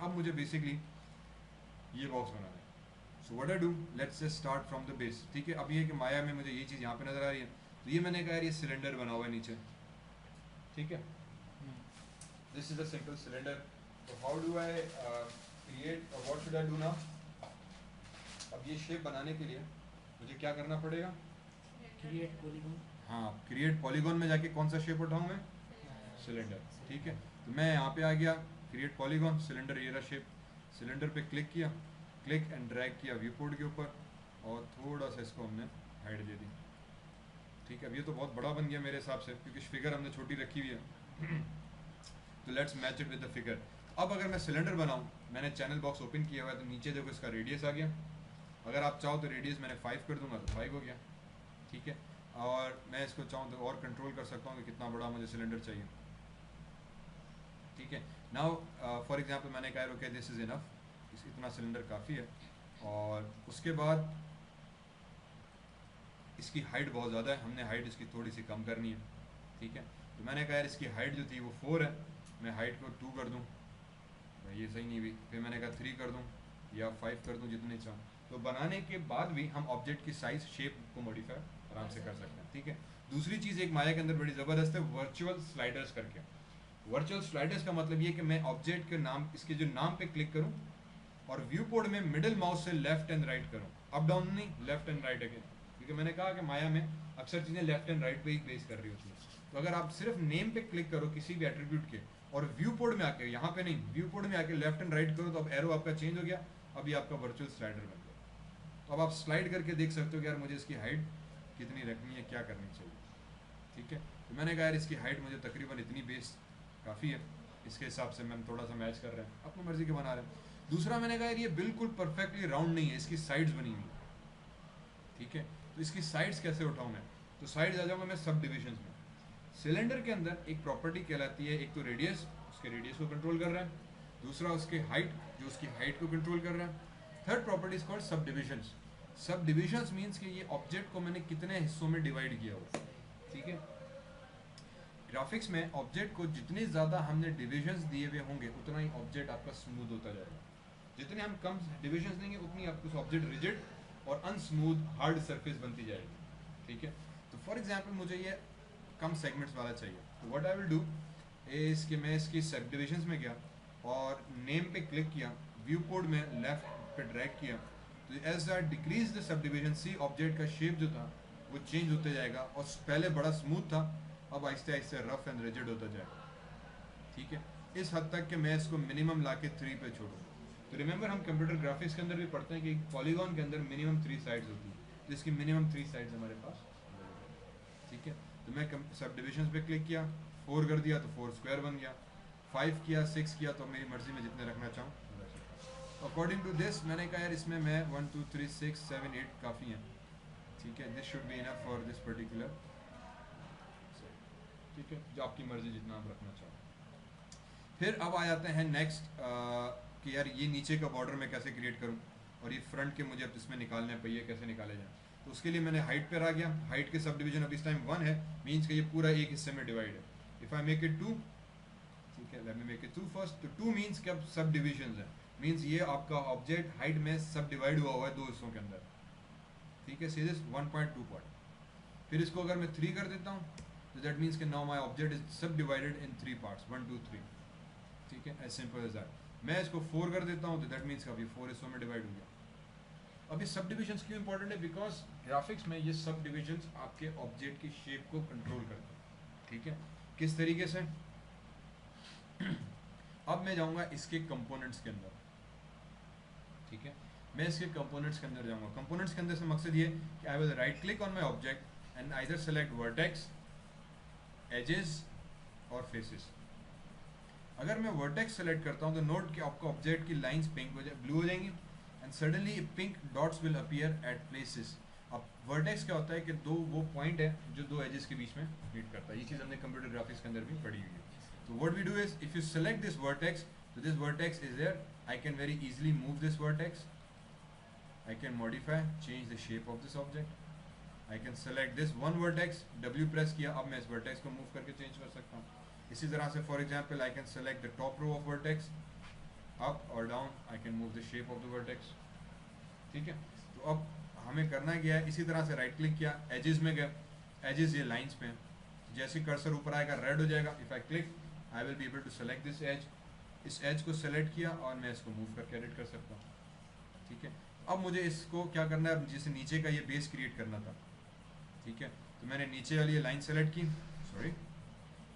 अब मुझे बेसिकली ये बॉक्स बनाना है. So what I do, let's just start from the base. ठीक है, अब ये कि माया में मुझे ये चीज़ यहाँ पे नज़र आ रही है, तो ये मैंने कहा यार ये सिलेंडर बना हुआ है नीचे. ठीक है, this is a simple cylinder. तो how do I create, what should I do now. अब ये शेप बनाने के लिए मुझे क्या करना पड़ेगा, क्रिएट पॉलीगॉन. हाँ क्रिएट पॉलीगॉन में जाके कौन सा शेप उठाऊँ मैं, सिलेंडर. ठीक है, तो मैं यहाँ पे आ गया, क्रिएट पॉलीगॉन, सिलेंडर, ये रहा शेप. सिलेंडर पे क्लिक किया, क्लिक एंड ड्रैग किया व्यू पोर्ट के ऊपर, और थोड़ा सा इसको हमने हाइट दे दी. ठीक है, अब ये तो बहुत बड़ा बन गया मेरे हिसाब से, क्योंकि फिगर हमने छोटी रखी हुई है. तो let's match it with the figure. अब अगर मैं सिलेंडर बनाऊँ, मैंने चैनल बॉक्स ओपन किया हुआ है, तो नीचे देखो इसका रेडियस आ गया. अगर आप चाहो तो रेडियस मैंने 5 कर दूंगा तो 5 हो गया. ठीक है, और मैं इसको चाहूँ तो और कंट्रोल कर सकता हूँ कि कितना बड़ा मुझे सिलेंडर चाहिए. ठीक है, नाउ फॉर एग्जांपल मैंने कहा ओके दिस इज़ इनफ, इतना सिलेंडर काफ़ी है. और उसके बाद इसकी हाइट बहुत ज़्यादा है, हमने हाइट इसकी थोड़ी सी कम करनी है. ठीक है, तो मैंने कहा यार इसकी हाइट जो थी वो 4 है, मैं हाइट को 2 कर दूँ, ये सही नहीं हुई. फिर मैंने कहा 3 कर दूँ या 5 कर दूँ, जितने चाहूँ. तो बनाने के बाद भी हम ऑब्जेक्ट की साइज शेप को मॉडिफाई आराम से कर सकते हैं. ठीक है, दूसरी चीज़ एक माया के अंदर बड़ी ज़बरदस्त है, वर्चुअल स्लाइडर्स करके. वर्चुअल स्लाइडर्स का मतलब ये कि मैं ऑब्जेक्ट के नाम, इसके जो नाम पे क्लिक करूं और व्यू पोर्ट में मिडिल माउस से लेफ्ट एंड राइट करूं, अप डाउन नहीं, लेफ्ट एंड राइट अगेन. क्योंकि मैंने कहा कि माया में अक्सर चीज़ें लेफ्ट एंड राइट पे ही प्लेस कर रही होती हैं. तो अगर आप सिर्फ नेम पे क्लिक करो किसी भी एट्रीब्यूट के, और व्यू पोर्ट में आके, यहाँ पे नहीं, व्यू पोर्ट में आके लेफ्ट एंड राइट करो, तो अब एरो आपका चेंज हो गया, अब ये आपका वर्चुअल स्लाइडर बन गया. तो अब आप स्लाइड करके देख सकते हो कि यार मुझे इसकी हाइट कितनी रखनी है, क्या करनी चाहिए. ठीक है, तो मैंने कहा यार इसकी हाइट मुझे तकरीबन इतनी बेस काफ़ी है, इसके हिसाब से मैम थोड़ा सा मैच कर रहे हैं, अपनी मर्जी के बना रहे हैं. दूसरा मैंने कहा यार ये बिल्कुल परफेक्टली राउंड नहीं है, इसकी साइड्स बनी हुई है. ठीक है, तो इसकी साइड्स कैसे उठाऊँ मैं, तो साइड्स आ जाऊँगा मैं सब डिविजन्स में. सिलेंडर के अंदर एक प्रॉपर्टी कहलाती है, एक तो रेडियस, उसके रेडियस को कंट्रोल कर रहा है. दूसरा उसके हाइट, जो उसकी हाइट को कंट्रोल कर रहा है. थर्ड प्रॉपर्टी इज कॉल्ड सब डिविजन्स. सब डिविजन्स मीन्स कि ये ऑब्जेक्ट को मैंने कितने हिस्सों में डिवाइड किया हुआ. ठीक है, ग्राफिक्स में ऑब्जेक्ट को जितने ज़्यादा हमने डिविजन्स दिए हुए होंगे उतना ही ऑब्जेक्ट आपका स्मूथ होता जाएगा. जितने हम कम डिविजन्स देंगे उतनी आपको ऑब्जेक्ट रिजिड और अनस्मूथ हार्ड सरफेस बनती जाएगी. ठीक है, तो फॉर एग्जांपल मुझे ये कम सेगमेंट्स वाला चाहिए, तो what I will do is कि मैं इसकी सब डिविजन्स में गया और नेम पे क्लिक किया, व्यू पोर्ट में लेफ्ट पे ड्रैग किया. तो as I decrease the subdivision, see object का शेप जो था वो चेंज होते जाएगा, और पहले बड़ा स्मूथ था, अब आहिस्ते आहिस्ते रफ एंड रिजिड होता जाएगा. ठीक है, इस हद तक कि मैं इसको मिनिमम ला के 3 पे छोड़ूँ. तो रिमेंबर हम कंप्यूटर ग्राफिक्स के अंदर भी पढ़ते हैं कि पॉलीगॉन के अंदर मिनिमम 3 साइड्स होती हैं, तो इसकी मिनिमम 3 साइड्स हमारे पास. ठीक है, तो मैं सब डिविजन्स पे क्लिक किया, 4 कर दिया तो 4 स्क्वायर बन गया, 5 किया, 6 किया, तो मेरी मर्जी में जितने रखना चाहूँ. अकॉर्डिंग टू दिस मैंने कहा यार इसमें मैं 1 2 3 6 7 8 काफ़ी हैं. ठीक है, this should be enough for this particular. ठीक है, जो आपकी मर्जी जितना आप रखना चाहो. फिर अब आ जाते हैं नेक्स्ट कि यार ये नीचे का बॉर्डर मैं कैसे क्रिएट करूँ, और ये फ्रंट के मुझे अब इसमें निकालने हैं, पहिए कैसे निकाले जाएँ. तो उसके लिए मैंने हाइट पर आ गया. हाइट के सब डिवीजन अब इस टाइम 1 है, मीन्स कि ये पूरा एक हिस्से में डिवाइड है. इफ़ आई मेक इट 2, ठीक है, let me make it 2 first. तो 2 मीन्स कि अब सब डिविजन है, मीन्स ये आपका ऑब्जेक्ट हाइट में सब डिवाइड हुआ हुआ है 2 हिस्सों के अंदर. ठीक है, सीधे 1.2 पॉइंट. फिर इसको अगर मैं 3 कर देता हूँ तो दैट मीन्स कि नाउ माई ऑब्जेक्ट इज सब डिवाइडेड इन 3 पार्ट्स, 1 2 3. ठीक है, एज सिंपल एज दैट. मैं इसको 4 कर देता हूँ तो दैट मीन्स अब ये 4 हिस्सों में डिवाइड हो गया. अब ये सब डिविजन्स क्यों इंपॉर्टेंट है, बिकॉज ग्राफिक्स में ये सब डिविजन्स आपके ऑब्जेक्ट की शेप को कंट्रोल करते हैं. ठीक है, किस तरीके से. अब मैं जाऊँगा इसके कंपोनेंट्स के अंदर. ठीक है, मैं इसके कंपोनेंट्स के अंदर जाऊँगा. कंपोनेंट्स के अंदर से मकसद ये कि I will right click on my object and either select vertex, edges और फेसेस. अगर मैं वर्टेक्स सेलेक्ट करता हूँ तो नोट कि आपका ऑब्जेक्ट की लाइंस पिंक हो जाए, ब्लू हो जाएंगी, and suddenly pink dots will appear eight places. अब वर्टेक्स क्या होता है कि वो पॉइंट है जो 2 एजेस के बीच में मीट करता है. ये चीज़ हमने कंप्यूटर ग्राफिक्स के अंदर भी पढ़ी हुई है. तो what we do is if you select this vertex, तो this vertex is there, I can very easily move this vertex, I can modify, change the shape of this object. I can select this one vertex, W press किया, अब मैं इस vertex को move करके change कर सकता हूँ. इसी तरह से for example I can select the top row of vertex up और down I can move the shape of the vertex. ठीक है, तो अब हमें करना क्या है, इसी तरह से राइट क्लिक किया, एजेस में गए, एजेस ये लाइंस पे हैं, जैसे कर्सर ऊपर आएगा रेड हो जाएगा, if I click I will be able to select this edge, इस एज को सेलेक्ट किया और मैं इसको मूव करके एडिट कर सकता हूँ। ठीक है, अब मुझे इसको क्या करना है, जैसे नीचे का ये बेस क्रिएट करना था। ठीक है, तो मैंने नीचे वाली ये लाइन सेलेक्ट की, सॉरी,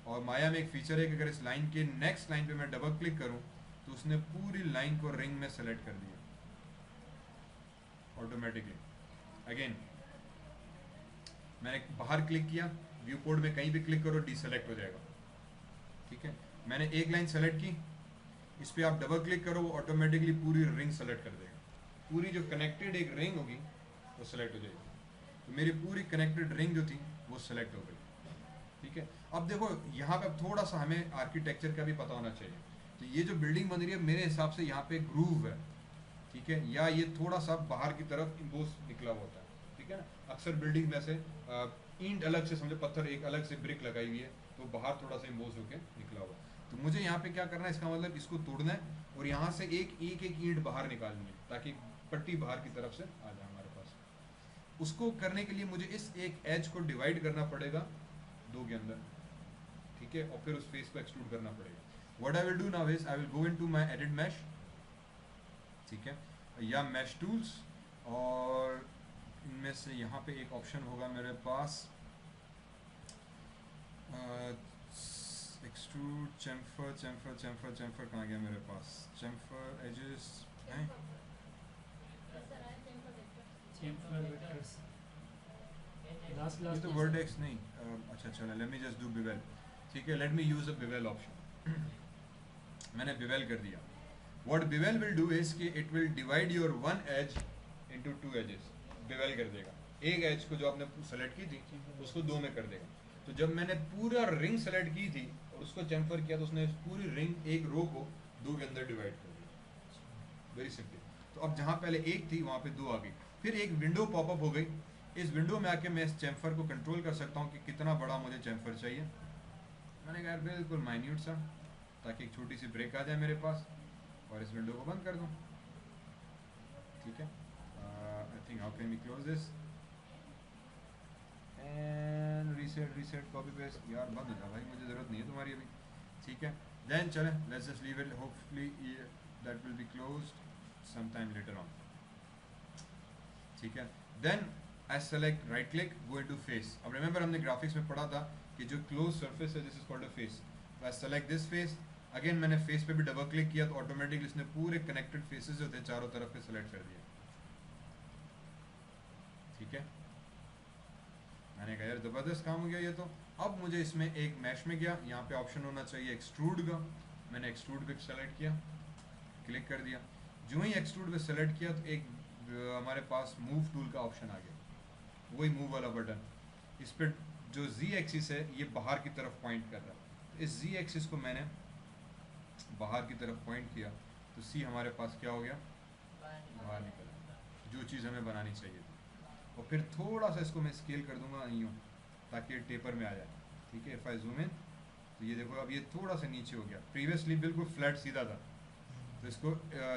और माया में एक फीचर है कि अगर इस लाइन के नेक्स्ट लाइन पे मैं डबल क्लिक करूं तो उसने पूरी लाइन को रिंग में सेलेक्ट कर दिया ऑटोमेटिकली। अगेन मैंने बाहर क्लिक किया, व्यू कोड में कहीं भी क्लिक करो डीसेलेक्ट हो जाएगा। ठीक है, मैंने एक लाइन सेलेक्ट की, इस पर आप डबल क्लिक करो वो ऑटोमेटिकली पूरी रिंग सेलेक्ट कर देगा, पूरी जो कनेक्टेड एक रिंग होगी वो सेलेक्ट हो जाएगी। तो मेरी पूरी कनेक्टेड रिंग जो थी वो सेलेक्ट हो गई। ठीक है, अब देखो यहाँ पे थोड़ा सा हमें आर्किटेक्चर का भी पता होना चाहिए। तो ये जो बिल्डिंग बन रही है मेरे हिसाब से यहाँ पे ग्रूव है। ठीक है, या ये थोड़ा सा बाहर की तरफ इम्बोस निकला हुआ होता है। ठीक है ना, अक्सर बिल्डिंग में से ईंट अलग से, समझो पत्थर एक अलग से ब्रिक लगाई हुई है तो बाहर थोड़ा सा इम्बोस होकर निकला हुआ। तो मुझे यहाँ पे क्या करना है, इसका मतलब इसको तोड़ना है और यहाँ से एक एक एक ईंट बाहर निकालनी है ताकि पट्टी बाहर की तरफ से आ जाए हमारे पास। उसको करने के लिए मुझे इस एक एज को डिवाइड करना पड़ेगा दो के अंदर। ठीक है, और फिर उस फेस को एक्सट्रूड करना पड़ेगा। What I will do now is I will go into my edit mesh. ठीक है, या मैश टूल्स, और इनमें से यहाँ पे एक ऑप्शन होगा मेरे पास extrude chamfer, chamfer chamfer chamfer कहाँ गया मेरे पास, चैम्फर एजेस हैं, ये तो वर्टेक्स नहीं, अच्छा चलो let me just do bevel. ठीक है, let me use a bevel option. मैंने बिवेल कर दिया। What bevel will do is कि it will divide your one edge into two edges. Bevel कर देगा एक एज को जो आपने सेलेक्ट की थी उसको दो में कर देगा। तो जब मैंने पूरा रिंग सेलेक्ट की थी और उसको चैम्फर किया तो उसने पूरी रिंग एक रो को दो के अंदर डिवाइड कर दिया। Very simple. तो अब जहाँ पहले एक थी वहाँ पे दो आ गई, फिर एक विंडो पॉपअप हो गई। इस विंडो में आके मैं इस चैम्फर को कंट्रोल कर सकता हूँ कि कितना बड़ा मुझे चैम्फर चाहिए। मैंने कहा बिल्कुल माइन्यूट सा, ताकि एक छोटी सी ब्रेक आ जाए मेरे पास, और इस विंडो को बंद कर दूँ। ठीक है, I think how can we close this and reset reset copy paste. यार बंद हो जाए भाई, मुझे ज़रूरत नहीं है तुम्हारी अभी। ठीक है, देन चले let's just leave it, hopefully that will be closed some time later on. ठीक है, then I select right click, go into face. अब रिमेंबर हमने ग्राफिक्स में पढ़ा था कि जो क्लोज सरफेस है this is called a face. तो I select this face. Again मैंने फेस पे भी डबल क्लिक किया तो ऑटोमेटिकली इसने पूरे कनेक्टेड फेसेस जो थे चारों तरफ पे सेलेक्ट कर दिया। ठीक है, मैंने कहा यार ज़बरदस्त काम हो गया ये तो। अब मुझे इसमें एक मैश में गया, यहाँ पे ऑप्शन होना चाहिए एक्सट्रूड का। मैंने एक्सट्रूड पे सेलेक्ट किया, क्लिक कर दिया। जो ही एक्सट्रूड पे सेलेक्ट किया तो एक हमारे पास मूव टूल का ऑप्शन आ गया, वही मूव वाला बटन। इस पर जो जी एक्सिस है ये बाहर की तरफ पॉइंट कर रहा है। तो इस जी एक्सिस को मैंने बाहर की तरफ पॉइंट किया तो सी हमारे पास क्या हो गया, बाहर निकला, जो चीज़ हमें बनानी चाहिए थी। और फिर थोड़ा सा इसको मैं स्केल कर दूंगा यूँ ताकि ये टेपर में आ जाए। ठीक है, इफ़ आई जूम इन तो ये देखो अब ये थोड़ा सा नीचे हो गया, प्रीवियसली बिल्कुल फ्लैट सीधा था। तो इसको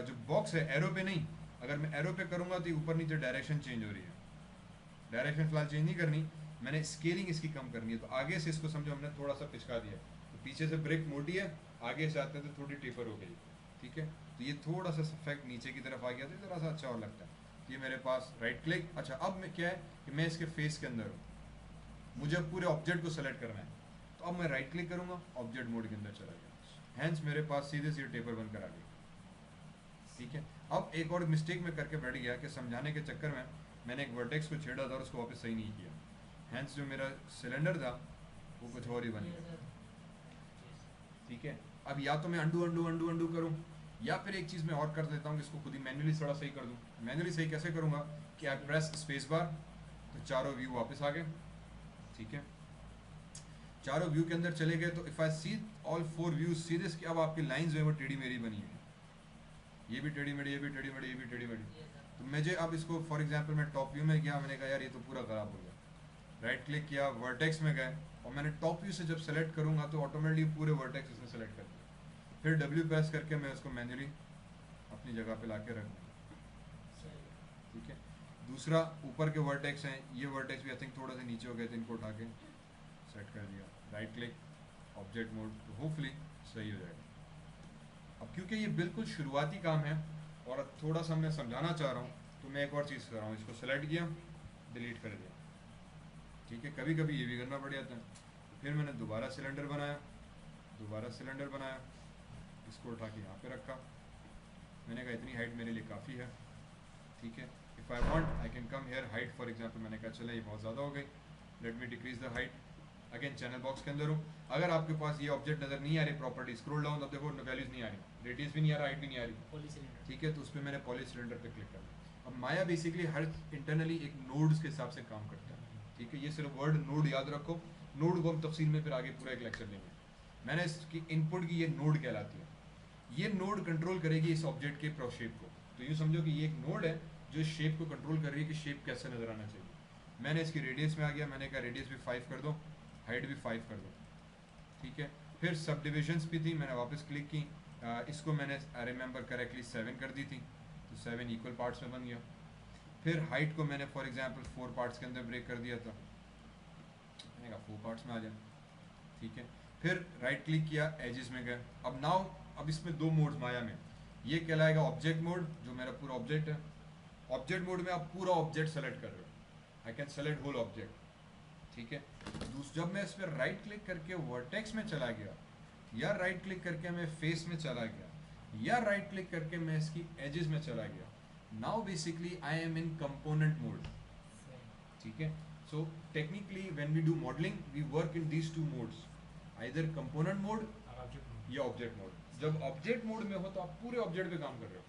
जो बॉक्स है एरो पे नहीं, अगर मैं एरो पे करूँगा तो ऊपर नीचे डायरेक्शन चेंज हो रही है। डायरेक्शन फिलहाल चेंज नहीं करनी, मैंने स्केलिंग इसकी कम करनी है। तो आगे से इसको समझो हमने थोड़ा सा पिचका दिया, तो पीछे से ब्रेक मोटी है, आगे से आते हैं तो थोड़ी टेपर हो गई। ठीक है, तो ये थोड़ा सा इफेक्ट नीचे की तरफ आ गया तो ज़रा सा अच्छा और लगता है। ये मेरे पास राइट क्लिक। अच्छा, अब मैं क्या है कि मैं इसके फेस के अंदर हूँ, मुझे पूरे ऑब्जेक्ट को सेलेक्ट करना है। तो अब मैं राइट क्लिक करूँगा, ऑब्जेक्ट मोड के अंदर चला गया, हैंस मेरे पास सीधे सीधे टेपर बनकर आ गई। ठीक है, अब एक और मिस्टेक में करके बैठ गया कि समझाने के चक्कर में मैंने एक वर्टेक्स को छेड़ा था और उसको वापस सही नहीं किया, हैंस जो मेरा सिलेंडर था वो कुछ और ही बन गया। ठीक है, अब या तो मैं अंडू अंडू अंडू अंडू करूँ, या फिर एक चीज़ मैं और कर देता हूँ कि इसको खुद ही मैन्युअली थोड़ा सही कर दूँ। मैन्युअली सही कैसे करूँगा कि आई प्रेस स्पेस बार तो चारों व्यू वापस आ गए। ठीक है, चारों व्यू के अंदर चले गए तो if I see all four views सीधे इसकी अब आपकी लाइंस जो है वो टेढ़ी मेढ़ी बनी हुई है, ये भी टेढ़ी मेढ़ी, ये भी टेढ़ी मेढ़ी, ये भी टेढ़ी मेढ़ी। तो मुझे अब इसको फॉर एग्जांपल मैं टॉप व्यू में गया, मैंने कहा यार ये तो पूरा ख़राब हो गया। राइट क्लिक किया, वर्टेक्स में गए और मैंने टॉप व्यू से जब सेलेक्ट करूँगा तो ऑटोमेटिकली पूरे वर्टेक्स इसने सेलेक्ट कर दिया। फिर डब्ल्यू प्रेस करके मैं उसको मैन्युअली अपनी जगह पे लाके रख दें, सही ठीक है। दूसरा ऊपर के वर्टेक्स हैं, ये वर्टेक्स भी आई थिंक थोड़ा सा नीचे हो गए थे, इनको उठा के सेट कर दिया, राइट क्लिक ऑब्जेक्ट मोड, तो होपफुली सही हो जाएगा। अब क्योंकि ये बिल्कुल शुरुआती काम है और अब थोड़ा सा मैं समझाना चाह रहा हूँ, तो मैं एक और चीज़ कर रहा हूँ, इसको सेलेक्ट किया, डिलीट कर दिया, ठीक है। कभी कभी ये भी करना पड़ जाता है। तो फिर मैंने दोबारा सिलेंडर बनाया, इसको उठा के यहाँ पे रखा, मैंने कहा इतनी हाइट मेरे लिए काफ़ी है, ठीक है। If I want I can come here, height for example मैंने कहा चले ये बहुत ज़्यादा हो गई, let me decrease the height. Again channel box के अंदर हूँ, अगर आपके पास ये ऑब्जेक्ट नज़र नहीं आ रही प्रॉपर्टी, स्क्रॉल डाउन, अब देखो वैल्यूज़ नहीं आ रही, रेडियस भी नहीं आ रहा, हाइट भी नहीं आ रही, पॉली सिलेंडर, ठीक है। तो उस पर मैंने पॉली सिलेंडर पर क्लिक करना। अब माया बेसिकली हर इंटरनली एक नोड्स के हिसाब से काम करता है, ठीक है। ये सिर्फ वर्ड नोड याद रखो, नोड को हम तफसील में फिर आगे पूरा एक लेक्चर लेंगे। मैंने इसकी इनपुट की, ये नोड कहलाती है, ये नोड कंट्रोल करेगी इस ऑब्जेक्ट के प्रो शेप को। तो यूँ समझो कि ये एक नोड है जो इस शेप को कंट्रोल कर रही है कि शेप कैसे नज़र आना चाहिए। मैंने इसकी रेडियस में आ गया, मैंने कहा रेडियस भी 5 कर दो, हाइट भी 5 कर दो, ठीक है। फिर सब डिविजन्स भी थी, मैंने वापस क्लिक की, इसको मैंने रिमेंबर करेक्टली 7 कर दी थी, तो 7 इक्वल पार्ट्स में बन गया। फिर हाइट को मैंने फॉर एग्जांपल 4 पार्ट्स के अंदर ब्रेक कर दिया था, मैंने कहा 4 पार्ट्स में आ जाए, ठीक है। फिर राइट क्लिक किया, एजेस में गए। अब नाउ अब इसमें दो मोड्स माया में, ये कहलाएगा ऑब्जेक्ट मोड, जो मेरा पूरा ऑब्जेक्ट है। ऑब्जेक्ट मोड में आप पूरा ऑब्जेक्ट सेलेक्ट कर रहे हो, I can select whole object, ठीक है। जब मैं इस पर राइट क्लिक करके वर्टेक्स में चला गया, या राइट क्लिक करके मैं फेस में चला गया, या राइट क्लिक करके मैं इसकी एजेस में चला गया, now basically I am in component mode, ठीक है। So technically when we do modelling we work in these two modes, either component mode या ऑब्जेक्ट मोड। जब ऑब्जेक्ट मोड में हो तो आप पूरे ऑब्जेक्ट पे काम कर रहे हो,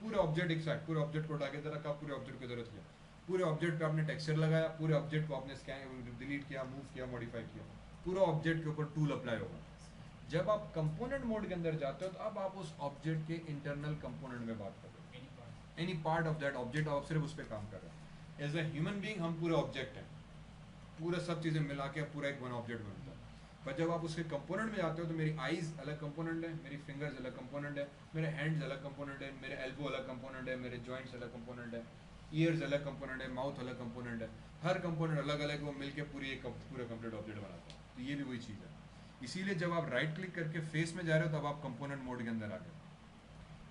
पूरे ऑब्जेक्ट एक साइड, पूरे ऑब्जेक्ट को उठा के रखा, पूरे ऑब्जेक्ट को जरूरत किया, पूरे ऑब्जेक्ट पे आपने टेक्सचर लगाया, पूरे ऑब्जेक्ट को आपने स्कैन डिलीट किया, मूव किया, मॉडिफाई किया, पूरा ऑब्जेक्ट के ऊपर टूल अप्लाई होगा। जब आप कंपोनेंट मोड के अंदर जाते हो तो अब आप उस ऑब्जेक्ट के इंटरनल कंपोनेंट में बात कर रहे हो, any part of that object, आप सिर्फ उस पर काम कर रहे हैं। एज ए ह्यूमन बीइंग हम पूरे ऑब्जेक्ट हैं, पूरे सब चीज़ें मिला के पूरा एक वन ऑब्जेक्ट बनता है। पर जब आप उसके कंपोनेंट में जाते हो तो मेरी आईज अलग कंपोनेंट है, मेरी फिंगर्स अलग कंपोनेंट है, मेरे हैंड्स अलग कंपोनेंट है, मेरे एल्बो अलग कंपोनेंट है, मेरे जॉइंट्स अलग कंपोनेंट है, ईयर्स अलग कंपोनेंट है, माउथ अलग कंपोनेंट है, हर कंपोनेंट अलग अलग वो मिलके पूरी एक पूरा कंप्लीट ऑब्जेक्ट बनाता है। तो ये भी वही चीज़ है। इसीलिए जब आप राइट क्लिक करके फेस में जा रहे हो तब आप कंपोनेंट मोड के अंदर आ गए।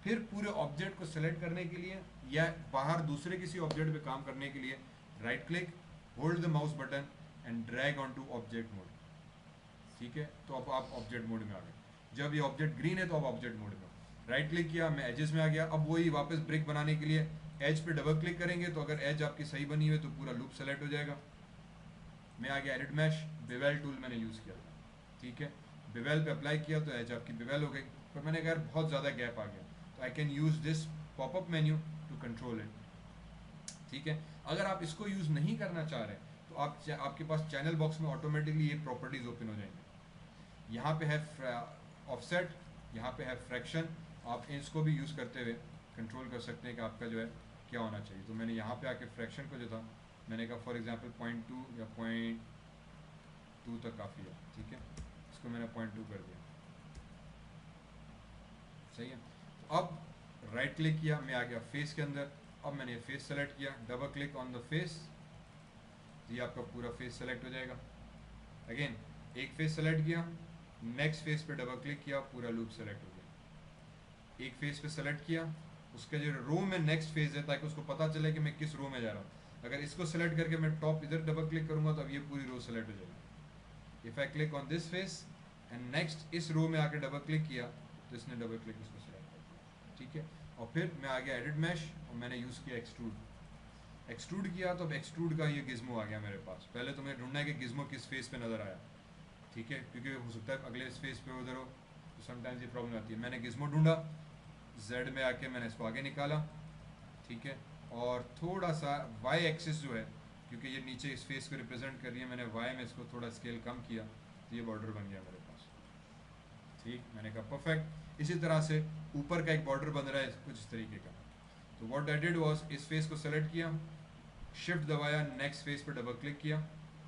फिर पूरे ऑब्जेक्ट को सेलेक्ट करने के लिए या बाहर दूसरे किसी ऑब्जेक्ट पे काम करने के लिए right click, hold the mouse button and drag on to object mode, ठीक है। तो अब आप ऑब्जेक्ट मोड में आ गए। जब ये ऑब्जेक्ट ग्रीन है तो आप ऑब्जेक्ट मोड में, राइट क्लिक किया, मैं एजेस में आ गया। अब वही वापस ब्रेक बनाने के लिए एज पे डबल क्लिक करेंगे, तो अगर एज आपकी सही बनी हुई तो पूरा लूप सेलेक्ट हो जाएगा। मैं आ गया एडिट मैश, बेवेल टूल मैंने यूज़ किया था, ठीक है। बेवेल पे अप्लाई किया तो एज आपकी बेवेल हो गई। पर मैंने कहा बहुत ज़्यादा गैप आ गया, तो I can use this popup menu to control it, ठीक है। अगर आप इसको यूज़ नहीं करना चाह रहे तो आपके पास चैनल बॉक्स में ऑटोमेटिकली ये प्रॉपर्टीज़ ओपन हो जाएंगे। यहाँ पे है ऑफसेट, यहाँ पे है फ्रैक्शन, आप इसको भी यूज़ करते हुए कंट्रोल कर सकते हैं कि आपका जो है क्या होना चाहिए। तो मैंने यहाँ पे आके फ्रैक्शन को जो था मैंने कहा फॉर एग्जांपल 0.2 या 0.2 तक काफ़ी है, ठीक है। इसको मैंने 0.2 कर दिया, सही है। तो अब राइट क्लिक किया, मैं आ गया फेस के अंदर। अब मैंने फेस सेलेक्ट किया, double click on the face, ये आपका पूरा फेस सेलेक्ट हो जाएगा। अगेन एक फेस सेलेक्ट किया, नेक्स्ट फेस पे डबल क्लिक किया, पूरा लूप सेलेक्ट हो गया। एक फेस पे सेलेक्ट किया, उसका जो रो में नेक्स्ट फेज है ताकि उसको पता चले कि मैं किस रो में जा रहा हूँ। अगर इसको सेलेक्ट करके मैं टॉप इधर डबल क्लिक करूँगा तो अब ये पूरी रो सेलेक्ट हो जाएगी। If I click on this face and next इस रो में आके डबल क्लिक किया तो इसने डबल क्लिक इसको सेलेक्ट कर दिया, ठीक है। और फिर मैं आ गया एडिट मैश और मैंने यूज़ किया एक्सट्रूड किया, तो अब एक्सट्रूड का ये गिज्मो आ गया मेरे पास। पहले तो मैं ढूंढना है कि गिज्मो किस फेस पे नज़र आया, ठीक है, क्योंकि हो सकता है अगले फेस पे उधर हो, तो समटाइम्स ये प्रॉब्लम आती है। मैंने गिज्मो ढूंढा, जेड में आके मैंने इसको आगे निकाला, ठीक है। और थोड़ा सा वाई एक्सिस जो है, क्योंकि ये नीचे इस फेस को रिप्रेजेंट कर रही है, मैंने वाई में इसको थोड़ा स्केल कम किया तो ये बॉर्डर बन गया मेरे पास, ठीक। मैंने कहा परफेक्ट। इसी तरह से ऊपर का एक बॉर्डर बन रहा है कुछ इस तरीके का। तो व्हाट आई डिड वाज इस फेस को सेलेक्ट किया, शिफ्ट दबाया, नेक्स्ट फेस पर डबल क्लिक किया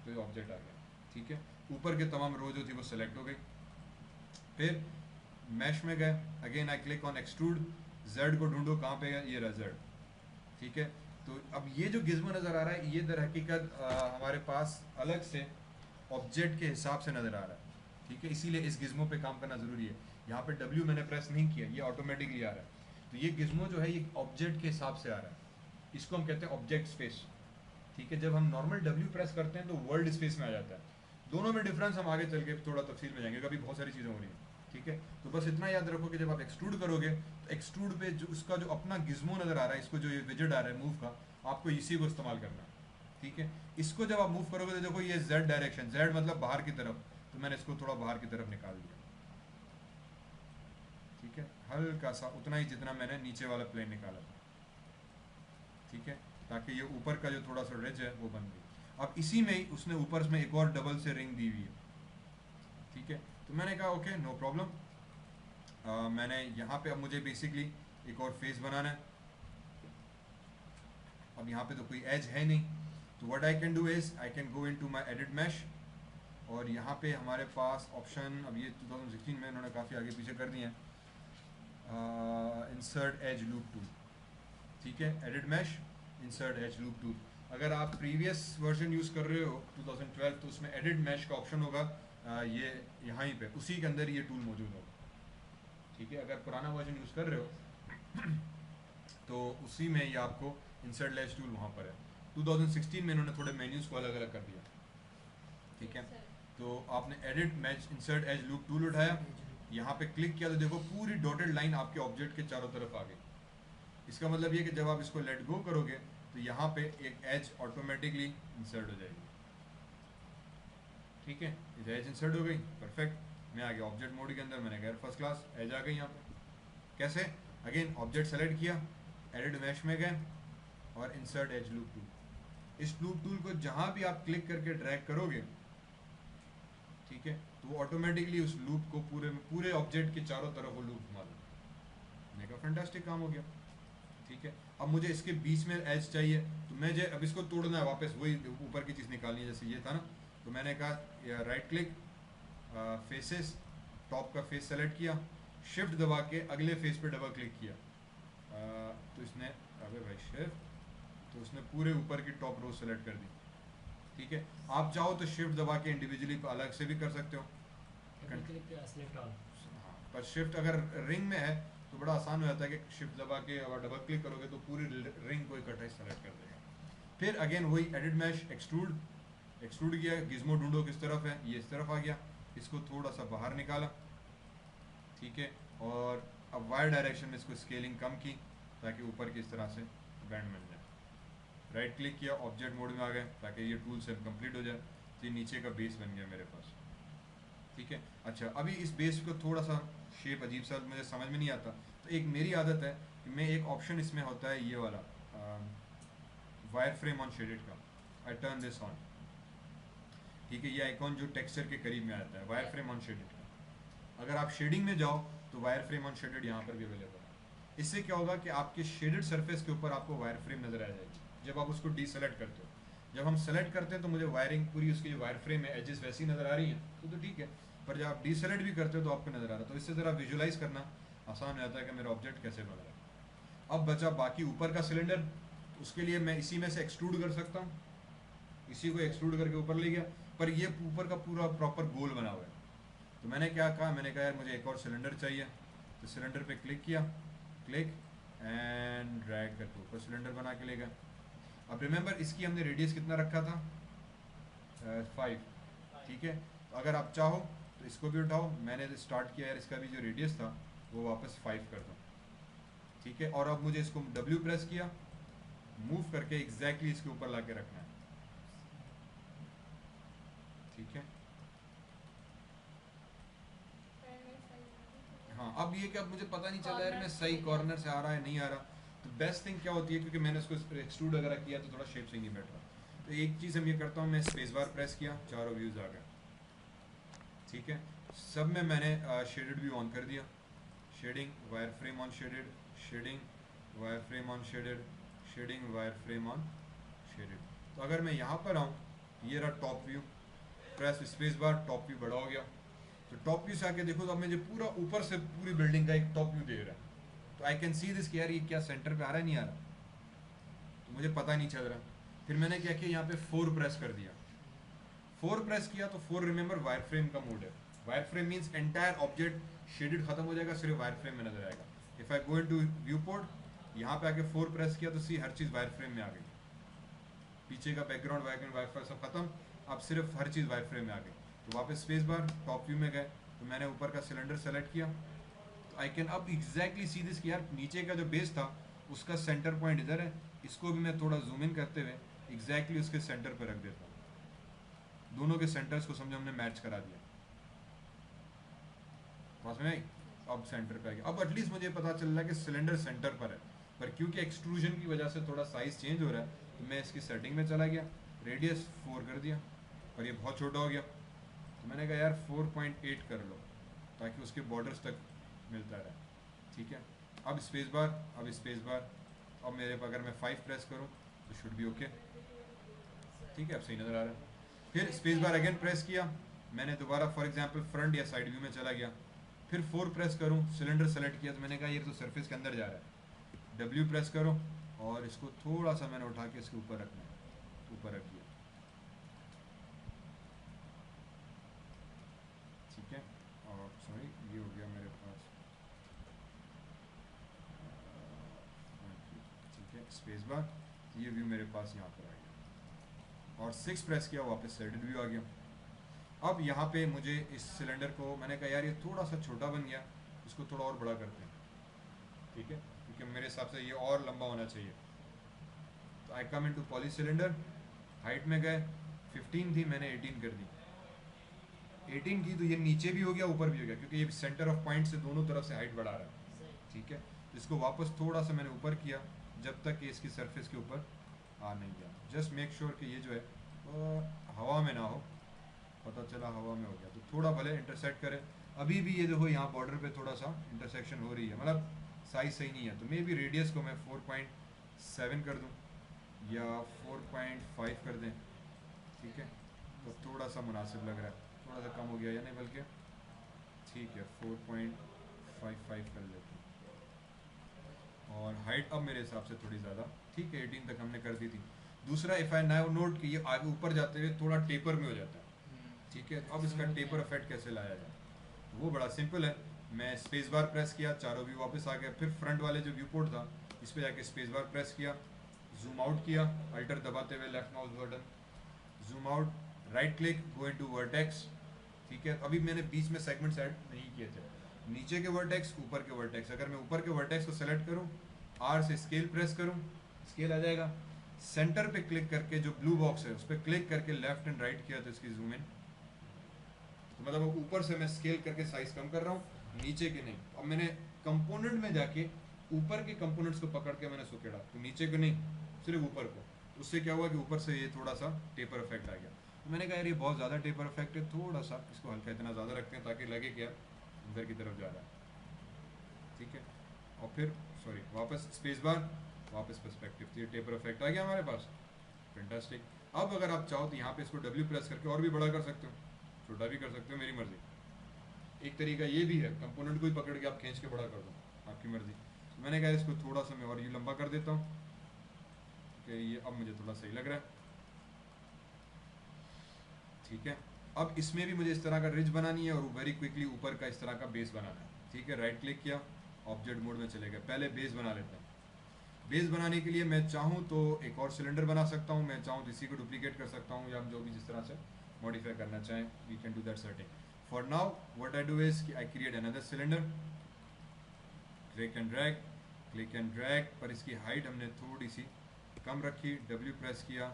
तो ये ऑब्जेक्ट आ गया, ठीक है। ऊपर के तमाम रो जो थी वो सेलेक्ट हो गई। फिर मैश में गए, again I click on extrude, Z को ढूंढो कहाँ पे है, ये रहा जेड, ठीक है। तो अब ये जो गिज्मो नज़र आ रहा है ये दर हकीकत हमारे पास अलग से ऑब्जेक्ट के हिसाब से नज़र आ रहा है, ठीक है। इसीलिए इस गिज्मो पे काम करना ज़रूरी है। यहाँ पे W मैंने प्रेस नहीं किया, ये ऑटोमेटिकली आ रहा है। तो ये गिज्मो जो है ये ऑब्जेक्ट के हिसाब से आ रहा है, इसको हम कहते हैं ऑब्जेक्ट स्पेस, ठीक है। जब हम नॉर्मल W प्रेस करते हैं तो वर्ल्ड स्पेस में आ जाता है। दोनों में डिफरेंस हम आगे चल के थोड़ा तफसील में जाएंगे, कभी बहुत सारी चीज़ें हो रही हैं, ठीक है। तो बस इतना याद रखो कि जब आप एक्सट्रूड करोगे तो एक्सट्रूड पे जो उसका जो अपना गिज्मो नज़र आ रहा है, इसको जो ये विजेट आ रहा है मूव का, आपको इसी को इस्तेमाल करना है, ठीक है। इसको जब आप मूव करोगे तो देखो ये जेड डायरेक्शन, जेड मतलब बाहर की तरफ, तो मैंने इसको थोड़ा बाहर की तरफ निकाल दिया, ठीक है। हल्का सा उतना ही जितना मैंने नीचे वाला प्लेन निकाला था, ठीक है, ताकि ये ऊपर का जो थोड़ा सा रिज है वो बन गई। अब इसी में ही उसने ऊपर में एक और डबल से रिंग दी हुई है, ठीक है। तो मैंने कहा ओके नो प्रॉब्लम, मैंने यहाँ पे अब मुझे बेसिकली एक और फेस बनाना है। अब यहाँ पे तो कोई एज है नहीं, तो what I can do is I can go into my edit mesh, और यहाँ पे हमारे पास ऑप्शन, अब ये 2016 में इन्होंने काफ़ी आगे पीछे कर दिए हैं, इंसर्ट एज लूप टूल, ठीक है। Edit mesh, insert edge loop tool. अगर आप प्रीवियस वर्जन यूज़ कर रहे हो 2012 तो उसमें एडिट मैश का ऑप्शन होगा, ये यहाँ ही पे उसी के अंदर ये टूल मौजूद होगा, ठीक है। अगर पुराना वर्जन यूज़ कर रहे हो तो उसी में ये आपको इंसर्ट एज टूल वहाँ पर है। 2016 में इन्होंने थोड़े मेन्यूज़ को अलग अलग कर दिया, ठीक है। तो आपने edit match insert edge loop tool उठाया, यहाँ पे क्लिक किया तो देखो पूरी डॉटेड लाइन आपके ऑब्जेक्ट के चारों तरफ आ गई। इसका मतलब ये कि जब आप इसको लेट गो करोगे तो यहाँ पे एक एज ऑटोमेटिकली इंसर्ट हो जाएगी, ठीक है। ये एज इंसर्ट हो गई, परफेक्ट। मैं आ गया ऑब्जेक्ट मोड के अंदर, मैंने कहा फर्स्ट क्लास एज आ गई यहाँ पे। कैसे? अगेन ऑब्जेक्ट सेलेक्ट किया, एडिट मैश में गए और इंसर्ट एज लूप टूल। इस लूप टूल को जहाँ भी आप क्लिक करके ड्रैग करोगे, ठीक है, तो वो ऑटोमेटिकली उस लूप को पूरे ऑब्जेक्ट के चारों तरफ वो लूप घुमा दो। मैंने कहा फैंटास्टिक काम हो गया, ठीक है। अब मुझे इसके बीच में एज चाहिए, तो मुझे अब इसको तोड़ना है, वापस वही ऊपर की चीज़ निकालनी है जैसे ये था ना। तो मैंने कहा राइट क्लिक, फेसेस, टॉप का फेस सेलेक्ट किया, शिफ्ट दबा के अगले फेस पे डबल क्लिक किया, तो इसने अबे भाई शिफ्ट, तो उसने पूरे ऊपर की टॉप रो सेलेक्ट कर दी, ठीक है। आप चाहो तो शिफ्ट दबा के इंडिविजुअली अलग से भी कर सकते हो, हाँ, पर शिफ्ट अगर रिंग में है तो बड़ा आसान हो जाता है कि शिफ्ट दबा के अगर डबल क्लिक करोगे तो पूरी रिंग को इकट्ठा सेलेक्ट कर देगा। फिर अगेन वही एडिट मैश, एक्सट्रूड किया, गिज्मो ढूंढो किस तरफ है, ये इस तरफ आ गया, इसको थोड़ा सा बाहर निकाला, ठीक है। और अब वायर डायरेक्शन में इसको स्केलिंग कम की ताकि ऊपर की इस तरह से बैंड मिल जाए। राइट क्लिक किया, ऑब्जेक्ट मोड में आ गए ताकि ये टूल से कंप्लीट हो जाए। तो ये नीचे का बेस बन गया मेरे पास, ठीक है। अच्छा, अभी इस बेस को थोड़ा सा शेप अजीब सा मुझे समझ में नहीं आता, तो एक मेरी आदत है कि मैं एक ऑप्शन इसमें होता है ये वाला वायर फ्रेम ऑन शेडेड का, आई टर्न दिस ऑन, ठीक है। ये आइकॉन जो टेक्सचर के करीब में आता है, वायर फ्रेम ऑन शेडेड का। अगर आप शेडिंग में जाओ तो वायर फ्रेम ऑन शेडेड यहाँ पर भी अवेलेबल है। इससे क्या होगा कि आपके शेडेड सरफेस के ऊपर आपको वायर फ्रेम नज़र आ जाएगी जब आप उसको डीसेलेक्ट करते हो। जब हम सेलेक्ट करते हैं तो मुझे वायरिंग पूरी उसकी जो वायर फ्रेम है एजेस वैसी नज़र आ रही हैं तो ठीक है, पर जब आप डीसेलेक्ट भी करते हो तो आपको नज़र आ रहा है। तो इससे ज़रा विजुलाइज करना आसान हो जाता है कि मेरा ऑब्जेक्ट कैसे बन रहा है। अब बचा बाकी ऊपर का सिलेंडर, उसके लिए मैं इसी में से एक्सट्रूड कर सकता हूँ, इसी को एक्सट्रूड करके ऊपर ले गया, पर ये ऊपर का पूरा प्रॉपर गोल बना हुआ है। तो मैंने क्या कहा, मैंने कहा यार मुझे एक और सिलेंडर चाहिए, तो सिलेंडर पे क्लिक किया, क्लिक एंड ड्रैग करके ऊपर सिलेंडर बना के ले गया। अब रिमेंबर इसकी हमने रेडियस कितना रखा था, 5, ठीक है। तो अगर आप चाहो तो इसको भी उठाओ, मैंने स्टार्ट किया यार इसका भी जो रेडियस था वो वापस 5 कर दो, ठीक है। और अब मुझे इसको W प्रेस किया, मूव करके एग्जैक्टली इसके ऊपर ला के रखना है, ठीक है। हाँ, अब ये कि अब मुझे पता नहीं चला यार मैं सही कॉर्नर से आ रहा है नहीं आ रहा, तो बेस्ट थिंग क्या होती है, क्योंकि मैंने उसको एक्सट्रूड वगैरह किया तो थोड़ा शेप से नहीं बैठ रहा, तो एक चीज़ हम ये करता हूँ, मैं स्पेस बार प्रेस किया, चारों व्यूज़ आ गए, ठीक है। सब में मैंने शेडेड व्यू ऑन कर दिया, shading wireframe on shaded, shading wireframe on shaded, shading wireframe on shaded. तो अगर मैं यहाँ पर आऊँ, ये रहा top view, press space bar, top view बड़ा हो गया। तो टॉप व्यू से आके देखो तो अब मुझे पूरा ऊपर से पूरी बिल्डिंग का एक टॉप व्यू दे रहा है। तो आई कैन सी दिस कि यार ये क्या सेंटर पे आ रहा है, नहीं आ रहा, तो मुझे पता नहीं चल रहा। फिर मैंने क्या किया, यहाँ पे 4 प्रेस कर दिया। 4 प्रेस किया तो 4 रिमेंबर वायर फ्रेम का मोड है। Wire frame means entire object shaded खत्म हो जाएगा, सिर्फ वायर फ्रेम में नजर आएगा। If I go into view port, यहाँ पे आके 4 प्रेस किया तो सी हर चीज़ वायर फ्रेम में आ गई, पीछे का बैकग्राउंड वाईफाई सब खत्म, अब सिर्फ हर चीज़ वायर फ्रेम में आ गई। तो वापस स्पेस बार टॉप व्यू में गए, तो मैंने ऊपर का सिलेंडर सेलेक्ट किया, तो आई कैन अब एग्जैक्टली सी दिस कि यार नीचे का जो बेस था उसका सेंटर पॉइंट इधर है, इसको भी मैं थोड़ा जूम इन करते हुए एग्जैक्टली उसके सेंटर पर रख देता हूँ। दोनों के सेंटर्स को समझो हमने मैच करा दिया, समझ में आई? अब सेंटर पे आ गया। अब एटलीस्ट मुझे पता चल रहा है कि सिलेंडर सेंटर पर है, पर क्योंकि एक्सट्रूजन की वजह से थोड़ा साइज चेंज हो रहा है, तो मैं इसकी सेटिंग में चला गया, रेडियस 4 कर दिया, और ये बहुत छोटा हो गया, तो मैंने कहा यार 4.8 कर लो ताकि उसके बॉर्डर्स तक मिलता रहे, ठीक है। अब स्पेस बार, अब स्पेस बार, अब मेरे पर अगर मैं 5 प्रेस करूँ तो शुड भी ओके, ठीक है, अब सही नज़र आ रहा है। फिर स्पेस बार अगेन प्रेस किया, मैंने दोबारा फॉर एग्जांपल फ्रंट या साइड व्यू में चला गया, फिर 4 प्रेस करूँ, सिलेंडर सेलेक्ट किया, तो मैंने कहा ये तो सरफेस के अंदर जा रहा है, डब्ल्यू प्रेस करो और इसको थोड़ा सा मैंने उठा के इसके ऊपर रखना है, ऊपर रख दिया, ठीक है। और सॉरी ये हो गया मेरे पास, ठीक है, स्पेस बार, ये व्यू मेरे पास यहाँ पर आ गया, और 6 प्रेस किया, वापस सेटेड व्यू आ गया। अब यहाँ पे मुझे इस सिलेंडर को मैंने कहा यार ये थोड़ा सा छोटा बन गया, इसको थोड़ा और बड़ा करते हैं, ठीक है, क्योंकि मेरे हिसाब से ये और लंबा होना चाहिए। तो I come into poly cylinder, height में गए, 15 थी मैंने 18 कर दी, 18 की, तो ये नीचे भी हो गया ऊपर भी हो गया, क्योंकि ये सेंटर ऑफ पॉइंट से दोनों तरफ से हाइट बढ़ा रहा है, ठीक है। इसको वापस थोड़ा सा मैंने ऊपर किया जब तक कि इसकी सरफेस के ऊपर आ नहीं गया। जस्ट मेक श्योर कि ये जो है हवा में ना हो, पता चला हवा में हो गया तो थोड़ा भले इंटरसेक्ट करे। अभी भी ये देखो यहाँ बॉर्डर पे थोड़ा सा इंटरसेक्शन हो रही है, मतलब साइज सही नहीं है, तो मे बी रेडियस को मैं 4.7 कर दूँ या 4.5 कर दें, ठीक है, तो थोड़ा सा मुनासिब लग रहा है, थोड़ा सा कम हो गया या नहीं, बल्कि ठीक है 4.55 कर लेते हैं। और हाइट अब मेरे हिसाब से थोड़ी ज़्यादा, ठीक है, 18 तक हमने कर दी थी। दूसरा, इफ़ आई नाउ नोट कि ये आगे ऊपर जाते हुए थोड़ा टेपर में हो जाता है, ठीक है, तो अब इसका टेपर इफेक्ट कैसे लाया जाए, वो बड़ा सिंपल है। मैं स्पेस बार प्रेस किया, चारों व्यू वापस आ गया, फिर फ्रंट वाले जो व्यू पोर्ट था इस पर जाके स्पेस बार प्रेस किया, जूम आउट किया, अल्टर दबाते हुए left mouse button, zoom out, right click, go into vertex, ठीक है। अभी मैंने बीच में सेगमेंट्स ऐड नहीं किए थे, नीचे के वर्टेक्स, ऊपर के वर्टेक्स, अगर मैं ऊपर के वर्टेक्स को सेलेक्ट करूँ, आर से स्केल प्रेस करूँ, स्केल आ जाएगा, सेंटर पे क्लिक करके जो ब्लू बॉक्स है उस पर क्लिक करके लेफ्ट एंड राइट किया तो इसकी जूम इन, तो मतलब ऊपर से मैं स्केल करके साइज कम कर रहा हूँ, नीचे के नहीं। अब मैंने कंपोनेंट में जाके ऊपर के कंपोनेंट्स को पकड़ के मैंने सुकेड़ा, तो नीचे को नहीं, सिर्फ ऊपर को, उससे क्या हुआ कि ऊपर से ये थोड़ा सा टेपर इफेक्ट आ गया। तो मैंने कहा यार ये बहुत ज़्यादा टेपर इफेक्ट है, थोड़ा सा इसको हल्का इतना ज़्यादा रखते हैं ताकि लगे क्या अंदर की तरफ जा रहा है, ठीक है। और फिर सॉरी वापस स्पेस बार, वापस पर्सपेक्टिव, तो ये टेपर इफेक्ट आ गया हमारे पास, फैंटास्टिक। अब अगर आप चाहो तो यहाँ पे इसको डब्ल्यू प्रेस करके और भी बड़ा कर सकते हो, छोटा भी कर सकते हो, मेरी मर्जी। एक तरीका ये भी है, कंपोनेंट को ही पकड़ के आप खींच के बड़ा कर दो, आपकी मर्जी। तो मैंने कहा इसको थोड़ा सा मैं और ये लंबा कर देता हूँ कि ये अब मुझे थोड़ा सही लग रहा है, ठीक है। अब इसमें भी मुझे इस तरह का रिज बनानी है और वेरी क्विकली ऊपर का इस तरह का बेस बनाना है, ठीक है। राइट क्लिक किया, ऑब्जेक्ट मोड में चले गए, पहले बेस बना लेते हैं। बेस बनाने के लिए मैं चाहूँ तो एक और सिलेंडर बना सकता हूँ, मैं चाहूँ तो इसी को डुप्लीकेट कर सकता हूँ, या जो भी जिस तरह से मॉडिफाई करना चाहें, we can do that certain. For now what I do is कि I create another cylinder, click and drag, पर इसकी हाइट हमने थोड़ी सी कम रखी, डब्ल्यू प्रेस किया,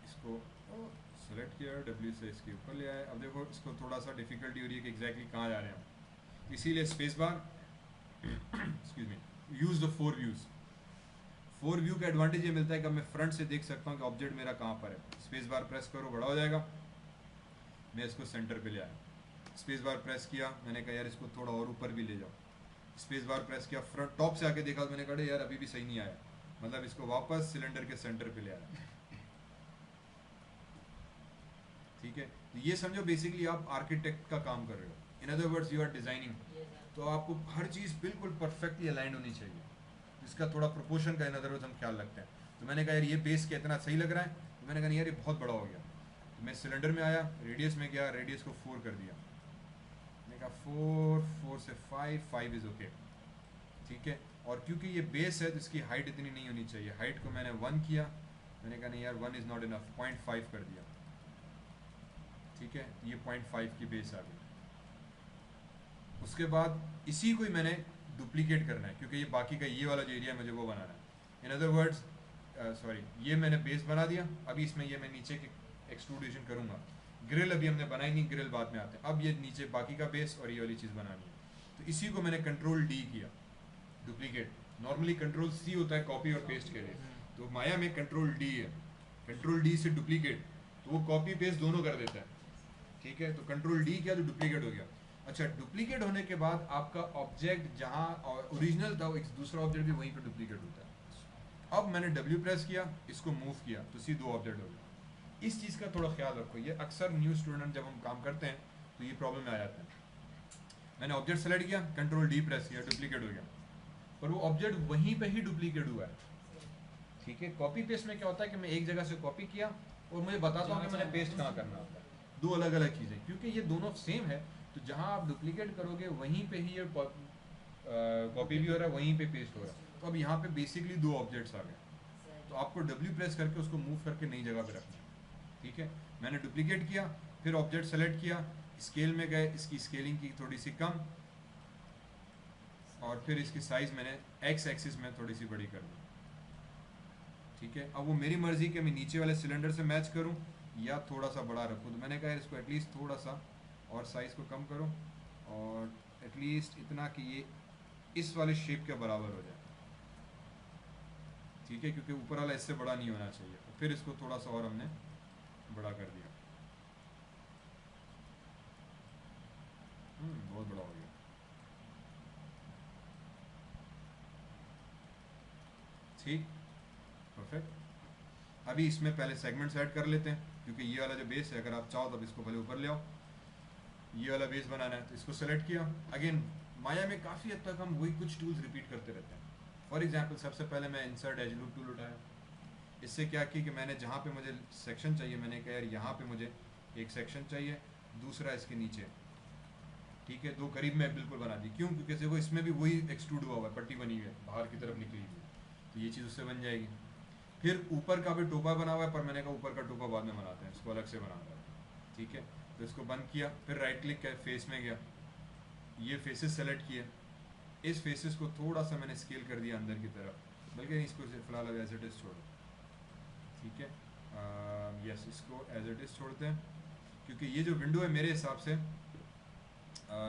इसको सेलेक्ट किया, डब्ल्यू से इसके ऊपर ले आए। अब देखो इसको थोड़ा सा डिफिकल्टी हो रही है कि एग्जैक्टली कहाँ जा रहे हैं हम, इसीलिए space bar excuse me, use the 4 views. 4 view का एडवांटेज ये मिलता है कि मैं फ्रंट से देख सकता हूँ कि ऑब्जेक्ट मेरा कहाँ पर है। स्पेस बार प्रेस करो, बड़ा हो जाएगा, मैं इसको सेंटर पे ले आया, स्पेस बार प्रेस किया, मैंने कहा यार इसको थोड़ा और ऊपर भी ले जाओ, स्पेस बार प्रेस किया, फ्रंट टॉप से आके देखा तो मैंने कहा यार अभी भी सही नहीं आया, मतलब इसको वापस सिलेंडर के सेंटर पे ले आया, ठीक है। तो ये समझो बेसिकली आप आर्किटेक्ट का काम कर रहे हो, in other words you are designing, तो आपको हर चीज़ बिल्कुल परफेक्टली अलाइंड होनी चाहिए, इसका थोड़ा प्रोपोर्शन का इन अदर वर्ड्स हम ख्याल रखते हैं। तो मैंने कहा यार ये बेस क्या इतना सही लग रहा है, तो मैंने कहा नहीं यार ये बहुत बड़ा हो गया, तो मैं सिलेंडर में आया, रेडियस में गया, रेडियस को 4 कर दिया, मैंने कहा 4 से 5 इज़ ओके, ठीक है। और क्योंकि ये बेस है तो इसकी हाइट इतनी नहीं होनी चाहिए, हाइट को मैंने 1 किया, मैंने कहा नहीं यार 1 इज़ नॉट इनफ, 0.5 कर दिया, ठीक है। ये 0.5 की बेस आ गई। उसके बाद इसी को ही मैंने डुप्लीकेट करना है, क्योंकि ये बाकी का ये वाला जो एरिया है मुझे वो बनाना है। इन अदर वर्ड्स सॉरी, ये मैंने बेस बना दिया, अभी इसमें ये मैं नीचे के एक्सट्रूडेशन करूँगा। ग्रिल अभी हमने बनाई नहीं, ग्रिल बाद में आते हैं। अब ये नीचे बाकी का बेस और ये वाली चीज़ बनानी है, तो इसी को मैंने कंट्रोल डी किया, डुप्लीकेट। नॉर्मली कंट्रोल सी होता है कॉपी और पेस्ट के लिए, तो माया में कंट्रोल डी है, कंट्रोल डी से डुप्लीकेट, तो वो कॉपी पेस्ट दोनों कर देता है, ठीक है। तो कंट्रोल डी किया तो डुप्लीकेट हो गया। अच्छा, डुप्लीकेट होने के बाद आपका ऑब्जेक्ट जहाँ ओरिजिनल था एक दूसरा ऑब्जेक्ट भी वहीं पे डुप्लीकेट होता है। अब मैंने डब्ल्यू प्रेस किया, इसको मूव किया, तो सी 2 ऑब्जेक्ट हो गया। इस चीज़ का थोड़ा ख्याल रखो, ये अक्सर न्यू स्टूडेंट जब हम काम करते हैं तो ये प्रॉब्लम में आ जाता है। मैंने ऑब्जेक्ट सेलेक्ट किया, कंट्रोल डी प्रेस किया, डुप्लीकेट हो गया, पर वो ऑब्जेक्ट वहीं पे ही डुप्लीकेट हुआ है, ठीक है। कॉपी पेस्ट में क्या होता है कि मैं एक जगह से कॉपी किया और मुझे बताता हूँ कि मैंने पेस्ट कहाँ करना होता है, दो अलग अलग चीज़ें, क्योंकि ये दोनों सेम है, तो जहाँ आप डुप्लीकेट करोगे वहीं पे ही ये कॉपी भी हो रहा है, वहीं पे पेस्ट हो रहा है। तो अब यहाँ पे बेसिकली 2 ऑब्जेक्ट्स आ गए, तो आपको डब्ल्यू प्रेस करके उसको मूव करके नई जगह पे रखना है, ठीक है। मैंने डुप्लीकेट किया, फिर ऑब्जेक्ट सेलेक्ट किया, स्केल में गए, इसकी स्केलिंग की थोड़ी सी कम, और फिर इसकी साइज़ मैंने एक्स एक्सिस में थोड़ी सी बड़ी कर दी, ठीक है। अब वो मेरी मर्ज़ी कि मैं नीचे वाले सिलेंडर से मैच करूं या थोड़ा सा बड़ा रखूं, तो मैंने कहा इसको एटलीस्ट थोड़ा सा और साइज़ को कम करो, और एटलीस्ट इतना कि ये इस वाले शेप के बराबर हो जाए, ठीक है, क्योंकि ऊपर वाला इससे बड़ा नहीं होना चाहिए। तो फिर इसको थोड़ा सा और हमने बड़ा कर दिया, बहुत बड़ा हो गया, ठीक, परफेक्ट। अभी इसमें पहले सेगमेंट्स ऐड कर लेते हैं, क्योंकि ये वाला जो बेस है अगर आप चाहो तो इसको पहले ऊपर ले आओ, ये वाला बेस बनाना है, तो इसको सेलेक्ट किया। अगेन माया में काफ़ी हद तक हम वही कुछ टूल्स रिपीट करते रहते हैं। फॉर एग्जांपल सबसे पहले मैं इंसर्ट एज लूप टूल उठाया, इससे क्या कि मैंने जहाँ पे मुझे सेक्शन चाहिए, मैंने कहा यार यहाँ पे मुझे एक सेक्शन चाहिए, दूसरा इसके नीचे, ठीक है, दो करीब में बिल्कुल बना दी। क्यों? क्योंकि देखो इसमें भी वही एक्सट्रूड हुआ हुआ है, पट्टी बनी हुई है, बाहर की तरफ निकली हुई है, तो ये चीज़ उससे बन जाएगी। फिर ऊपर का भी टोपा बना हुआ है, पर मैंने कहा ऊपर का टोपा बाद में बनाते हैं, इसको अलग से बनाना है, ठीक है। तो इसको बंद किया, फिर राइट क्लिक किया, फेस में गया, ये फेसेस सेलेक्ट किए, इस फेसेस को थोड़ा सा मैंने स्केल कर दिया अंदर की तरफ, बल्कि इसको फिलहाल एज इट इज़ छोड़ो, ठीक है। यस, इसको एज इट इज़ छोड़ते हैं, क्योंकि ये जो विंडो है मेरे हिसाब से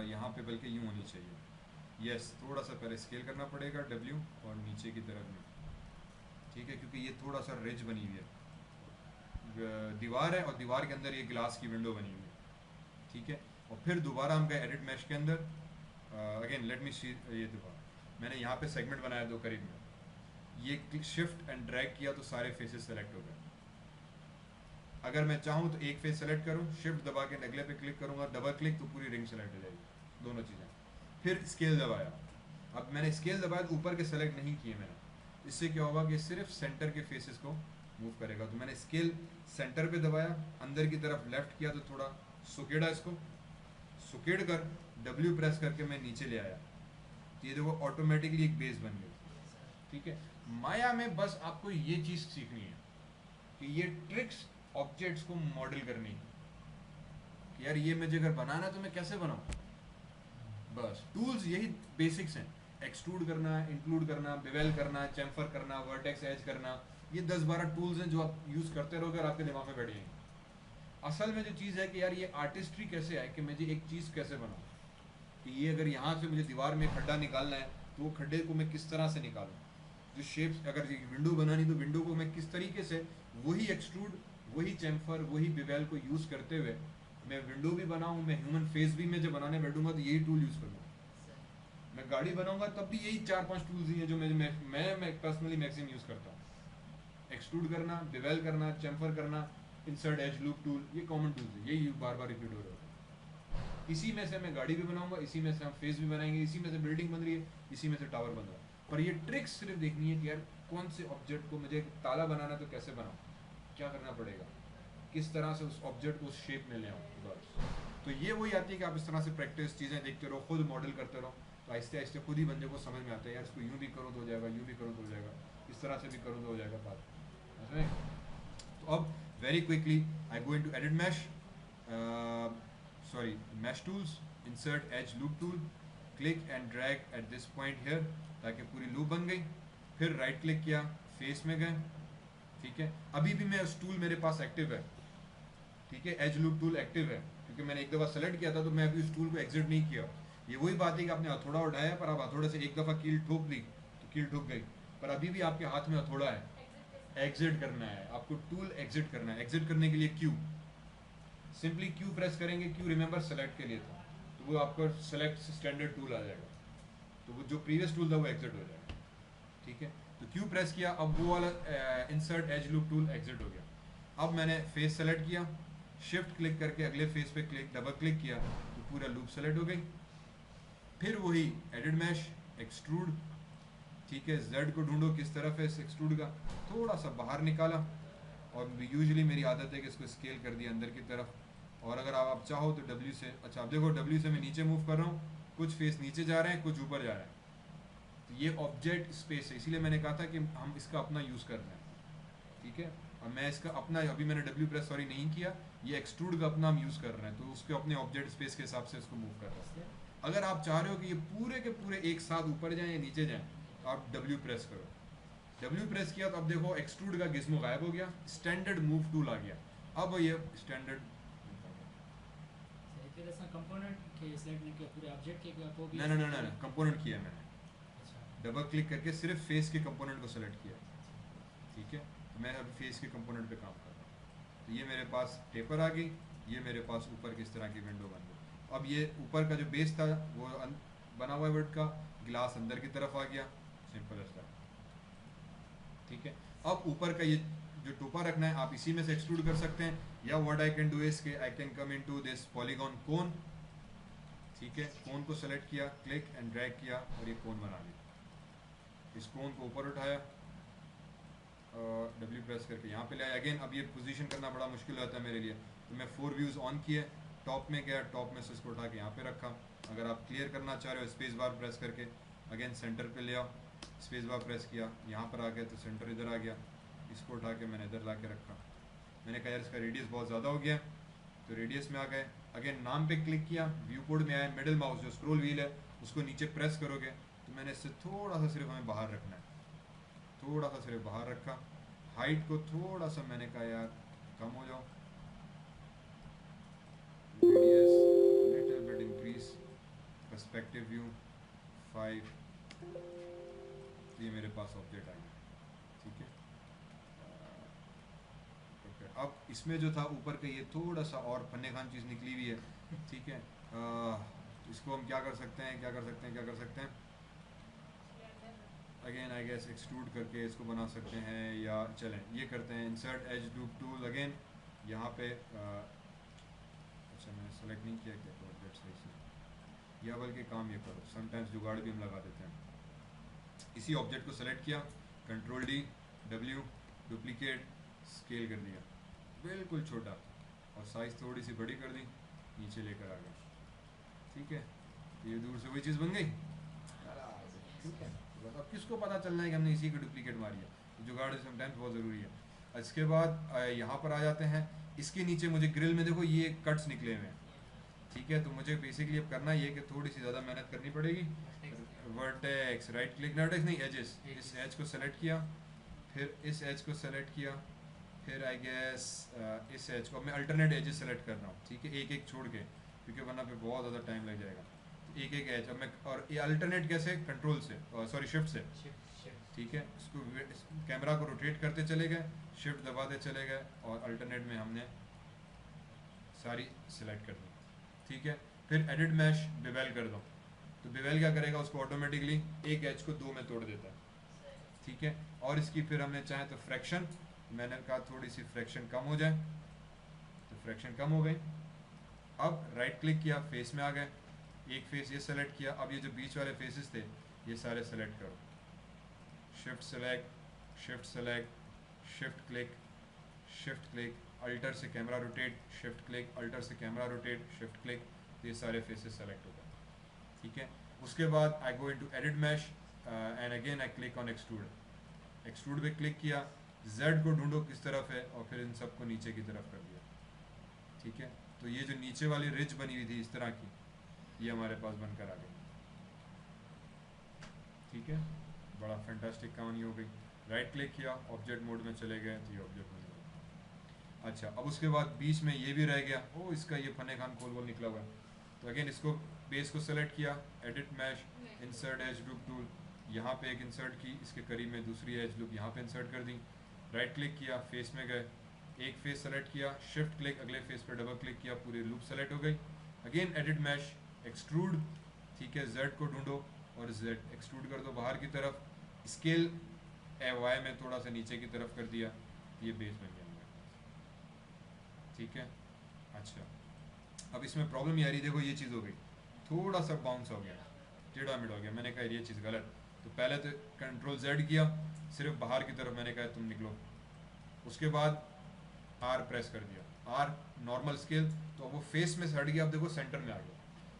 यहाँ पे बल्कि यूँ होनी चाहिए। यस, थोड़ा सा पहले स्केल करना पड़ेगा W और नीचे की तरफ में, ठीक है, क्योंकि ये थोड़ा सा रिज बनी हुई है, दीवार है और दीवार के अंदर ये ग्लास की विंडो बनी हुई है, ठीक है। और फिर दोबारा हम गए एडिट मैश के अंदर, अगेन लेट मी सी, ये दोबारा मैंने यहाँ पे सेगमेंट बनाया दो करीब में, ये शिफ्ट एंड ड्रैग किया तो सारे फेसेस सेलेक्ट हो गए। अगर मैं चाहूँ तो एक फेस सेलेक्ट करूँ, शिफ्ट दबा के अगले पे क्लिक करूँगा, डबल क्लिक तो पूरी रिंग सेलेक्ट हो जाएगी, दोनों चीज़ें। फिर स्केल दबाया, अब मैंने स्केल दबाया तो ऊपर के सेलेक्ट नहीं किए मैंने, इससे क्या होगा कि सिर्फ सेंटर के फेसेस को मूव करेगा। तो मैंने स्केल सेंटर पे दबाया, अंदर की तरफ लेफ्ट किया तो थोड़ा सुकेड़ा, इसको सुकेड़ कर W प्रेस करके मैं नीचे ले आया, तो ये देखो ऑटोमेटिकली एक बेस बन गई, ठीक है। माया में बस आपको ये चीज़ सीखनी है कि ये ट्रिक्स ऑब्जेक्ट्स को मॉडल करनी है, कि यार ये मुझे अगर बनाना तो मैं कैसे बनाऊँ, बस टूल्स यही बेसिक्स हैं, एक्सट्रूड करना, इंक्लूड करना, बेवेल करना, चैम्फर करना, वर्टेक्स एज करना, ये 10-12 टूल्स हैं जो आप यूज़ करते रहोगे और आपके दिमाग में बैठ जाएंगे। असल में जो चीज़ है कि यार ये आर्टिस्ट्री कैसे है कि मुझे एक चीज़ कैसे बनाऊँ, कि ये अगर यहाँ से मुझे दीवार में खड्डा निकालना है तो वो खड्डे को मैं किस तरह से निकालूँ, जो शेप्स, अगर विंडो बनानी तो विंडो को मैं किस तरीके से वही एक्सट्रूड, वही चैम्फर, वही बेवेल को यूज़ करते हुए मैं विंडो भी बनाऊँ, मैं ह्यूमन फेस भी मैं जब बनाने बैठूंगा तो यही टूल यूज़ करूँगा। मैं गाड़ी बनाऊंगा तब भी यही 4-5 टूल्स ही हैं जो मैं पर्सनली मैक्सिमम यूज़ करता हूँ, एक्सट्रूड करना, बेवेल करना, चैम्फर करना, इंसर्ट एज लूप टूल, ये कॉमन टूल्स है, यही बार बार रिपीट हो रहा है। इसी में से मैं गाड़ी भी बनाऊंगा, इसी में से हम फेस भी बनाएंगे, इसी में से बिल्डिंग बन रही है, इसी में से टावर बन रहा है। पर ये ट्रिक्स सिर्फ देखनी है कि यार कौन से ऑब्जेक्ट को मुझे ताला बनाना है तो कैसे बनाऊँ, क्या करना पड़ेगा, किस तरह से उस ऑब्जेक्ट को उस शेप में ले आऊँ बस। तो ये वही आती है कि आप इस तरह से प्रैक्टिस चीज़ें देखते रहो, खुद मॉडल करते रहो, तो आहिस्ते आहिस्ते खुद ही बंदे को समझ में आता है यार इसको यूँ भी करूँ तो हो जाएगा, यूँ भी करूँ तो हो जाएगा, इस तरह से भी करूँ तो हो जाएगा बात। तो अब very quickly I go into edit mesh, sorry mesh tools, insert edge loop tool, click and drag at this point here ताकि पूरी लूप बन गई। फिर राइट क्लिक किया, फेस में गए, ठीक है। अभी भी मैं उस टूल मेरे पास एक्टिव है, ठीक है, एज लूप टूल एक्टिव है क्योंकि मैंने एक दफ़ा सेलेक्ट किया था, तो मैं अभी उस टूल को एग्जिट नहीं किया। ये वही बात है कि आपने हथौड़ा उठाया पर आप हथौड़े से एक दफ़ा कील ठोक दी तो कील ठोक गई, पर अभी भी आपके हाथ में हथौड़ा है, एग्जिट करना है आपको, टूल एग्जिट करना है। एग्जिट करने के लिए क्यू, सिंपली क्यू प्रेस करेंगे, क्यू रिमेंबर सेलेक्ट के लिए था, तो वो आपका सेलेक्ट स्टैंडर्ड टूल आ जाएगा, तो वो जो प्रीवियस टूल था वो एग्जिट हो जाएगा, ठीक है। तो क्यू प्रेस किया, अब वो वाला insert edge loop tool exit हो गया। अब मैंने फेस सेलेक्ट किया, शिफ्ट क्लिक करके अगले फेस पे क्लिक डबल क्लिक किया तो पूरा लूप सेलेक्ट हो गई। फिर वही एडिट मैश, एक्सट्रूड, ठीक है, जेड को ढूंढो किस तरफ है इस एक्सट्रूड का, थोड़ा सा बाहर निकाला, और यूजुअली मेरी आदत है कि इसको स्केल कर दिया अंदर की तरफ, और अगर आप चाहो तो डब्ल्यू से, अच्छा आप देखो डब्ल्यू से मैं नीचे मूव कर रहा हूँ, कुछ फेस नीचे जा रहे हैं कुछ ऊपर जा रहे हैं, तो ये ऑब्जेक्ट स्पेस है, इसीलिए मैंने कहा था कि हम इसका अपना यूज़ कर रहे हैं, ठीक है। और मैं इसका अपना, अभी मैंने डब्ल्यू प्रेस सॉरी नहीं किया, ये एक्सट्रूड का अपना हम यूज़ कर रहे हैं, तो उसके अपने ऑब्जेक्ट स्पेस के हिसाब से इसको मूव कर रहे हैं। अगर आप चाह रहे हो कि ये पूरे के पूरे एक साथ ऊपर जाएं या नीचे जाएं, तो आप डब्ल्यू प्रेस करो, डब्ल्यू प्रेस किया तो अब देखो एक्सट्रूड का गिज्मो गायब हो गया, स्टैंडर्ड मूव टूल आ गया, अब ये स्टैंडर्ड कंपोनेंट के सिलेक्ट नहीं किया, पूरे ऑब्जेक्ट के को भी ना कंपोनेंट किया मैंने, अच्छा डबल क्लिक करके सिर्फ फेस के कंपोनेंट को सेलेक्ट किया, ठीक है। तो मैं अभी फेस के कंपोनेंट पे काम कर रहा हूँ, तो ये मेरे पास टेपर आ गई, ये मेरे पास ऊपर किस तरह की विंडो बन गई। अब ये ऊपर का जो बेस था वो बना हुआ है वर्ड का, गिलास अंदर की तरफ आ गया, सिंपल एज दैट, ठीक है। अब ऊपर का ये जो टोपा रखना है आप इसी में से एक्सक्लूड कर सकते हैं, या what I can do is के I can come into this polygon cone, ठीक है, कोन को सेलेक्ट किया, क्लिक एंड ड्रैग किया और ये कोन बना लिया। इस कोन को ऊपर उठाया, डब्ल्यू प्रेस करके यहाँ पे लाया, अगेन अब ये पोजीशन करना बड़ा मुश्किल होता है मेरे लिए, तो मैं 4 व्यूज़ ऑन किए, टॉप में गया, टॉप में से इसको उठा के यहाँ पे रखा। अगर आप क्लियर करना चाह रहे हो स्पेस बार प्रेस करके अगेन सेंटर पे ले आओ, स्पेस बार प्रेस किया, यहाँ पर आ गया तो सेंटर इधर आ गया, इसको उठा के मैंने इधर ला के रखा। मैंने कहा यार इसका रेडियस बहुत ज़्यादा हो गया, तो रेडियस में आ गए, अगेन नाम पे क्लिक किया, व्यू कोड में आया, मिडिल माउस जो स्क्रॉल व्हील है उसको नीचे प्रेस करोगे तो मैंने इससे थोड़ा सा सिर्फ हमें बाहर रखना है, थोड़ा सा सिर्फ बाहर रखा। हाइट को थोड़ा सा मैंने कहा यार कम हो जाओ, radius little bit increase, perspective view 5, ये मेरे पास ऑब्जेक्ट आ गया, ठीक है। अब इसमें जो था ऊपर का ये थोड़ा सा और फन्ने खान चीज़ निकली हुई है, ठीक है। इसको हम क्या कर सकते हैं, क्या कर सकते हैं, अगेन आई गेस एक्सट्रूड करके इसको बना सकते हैं, या चलें ये करते हैं insert edge loop tool, again यहाँ पे अच्छा मैंने सेलेक्ट नहीं किया क्या ऑब्जेक्ट सही से, या बल्कि काम ये करो, समटाइम्स जुगाड़ भी हम लगा देते हैं। इसी ऑब्जेक्ट को सेलेक्ट किया, control D W, duplicate, scale कर दिया बिल्कुल छोटा, और साइज़ थोड़ी सी बड़ी कर दी, नीचे लेकर आ गया, ठीक है। ये दूर से वही चीज़ बन गई, ठीक है। बस अब किसको पता चलना है कि हमने इसी को डुप्लीकेट मारी है, तो जुगाड़ समटाइम्स बहुत ज़रूरी है। इसके बाद यहाँ पर आ जाते हैं, इसके नीचे मुझे ग्रिल में देखो ये कट्स निकले हुए हैं, ठीक है। तो मुझे बेसिकली अब करना ये कि थोड़ी सी ज़्यादा मेहनत करनी पड़ेगी, वर्टेक्स राइट क्लिक, वर्टेक्स नहीं एजेस, इस एज को सेलेक्ट किया, फिर इस एज को सेलेक्ट किया, फिर आई गेस इस एज को मैं अल्टरनेट एजेस सेलेक्ट कर रहा हूँ, ठीक है, एक एक छोड़ के, क्योंकि वरना पे बहुत ज़्यादा टाइम लग जाएगा। एक एक एज अब मैं, और ये अल्टरनेट कैसे, कंट्रोल से, सॉरी शिफ्ट से, ठीक है। इसको कैमरा को रोटेट करते चले गए, शिफ्ट दबाते चले गए, और अल्टरनेट में हमने सारी सेलेक्ट कर दी, ठीक है। फिर एडिट मैश बेवेल कर दो, तो बेवेल क्या करेगा, उसको ऑटोमेटिकली एक एज को 2 में तोड़ देता है, ठीक है। और इसकी फिर हमने चाहे तो फ्रैक्शन, मैंने कहा थोड़ी सी फ्रैक्शन कम हो जाए, तो फ्रैक्शन कम हो गई, अब राइट क्लिक किया, फेस में आ गए, एक फेस ये सेलेक्ट किया, अब ये जो बीच वाले फेसेस थे ये सारे सेलेक्ट करो, shift select, shift select, shift click, shift click, alter से camera rotate, shift click, alter से कैमरा रोटेट, शिफ्ट क्लिक, तो ये सारे फेसेस सेलेक्ट हो गए, ठीक है। उसके बाद I go into edit mesh and again I click on extrude, extrude पे क्लिक किया, Z को ढूंढो किस तरफ है और फिर इन सबको नीचे की तरफ कर दिया, ठीक है। तो ये जो नीचे वाली रिज बनी हुई थी इस तरह की, ये हमारे पास बनकर आ गई, ठीक है। बड़ा फैंटास्टिक कहानी हो गई। राइट क्लिक किया, ऑब्जेक्ट मोड में चले गए तो ये ऑब्जेक्ट बन गया। अच्छा, अब उसके बाद बीच में ये भी रह गया, ओ इसका ये फने खान खोल निकला हुआ है, तो अगेन इसको बेस को सेलेक्ट किया, edit mesh, insert edge loop tool, यहाँ पे एक इंसर्ट की, इसके करीब में दूसरी एज लूप यहाँ पे इंसर्ट कर दी, राइट क्लिक किया, फेस में गए, एक फेस सेलेक्ट किया, शिफ्ट क्लिक, अगले फेस पे डबल क्लिक किया, पूरी लूप सेलेक्ट हो गई, अगेन एडिट मैश, एक्सट्रूड, ठीक है, Z को ढूंढो और Z एक्सट्रूड कर दो बाहर की तरफ, स्केल Y में थोड़ा सा नीचे की तरफ कर दिया, ये बेस बन गया, ठीक है। अच्छा, अब इसमें प्रॉब्लम ये आ रही, देखो ये चीज़ हो गई, थोड़ा सा बाउंस हो गया, टेढ़ा मेढ़ा हो गया, मैंने कहा ये चीज़ गलत, तो पहले तो कंट्रोल Z किया, सिर्फ बाहर की तरफ, मैंने कहा तुम निकलो, उसके बाद R प्रेस कर दिया, R नॉर्मल स्केल, तो वो फेस में से हट गया, अब देखो सेंटर में आ गया,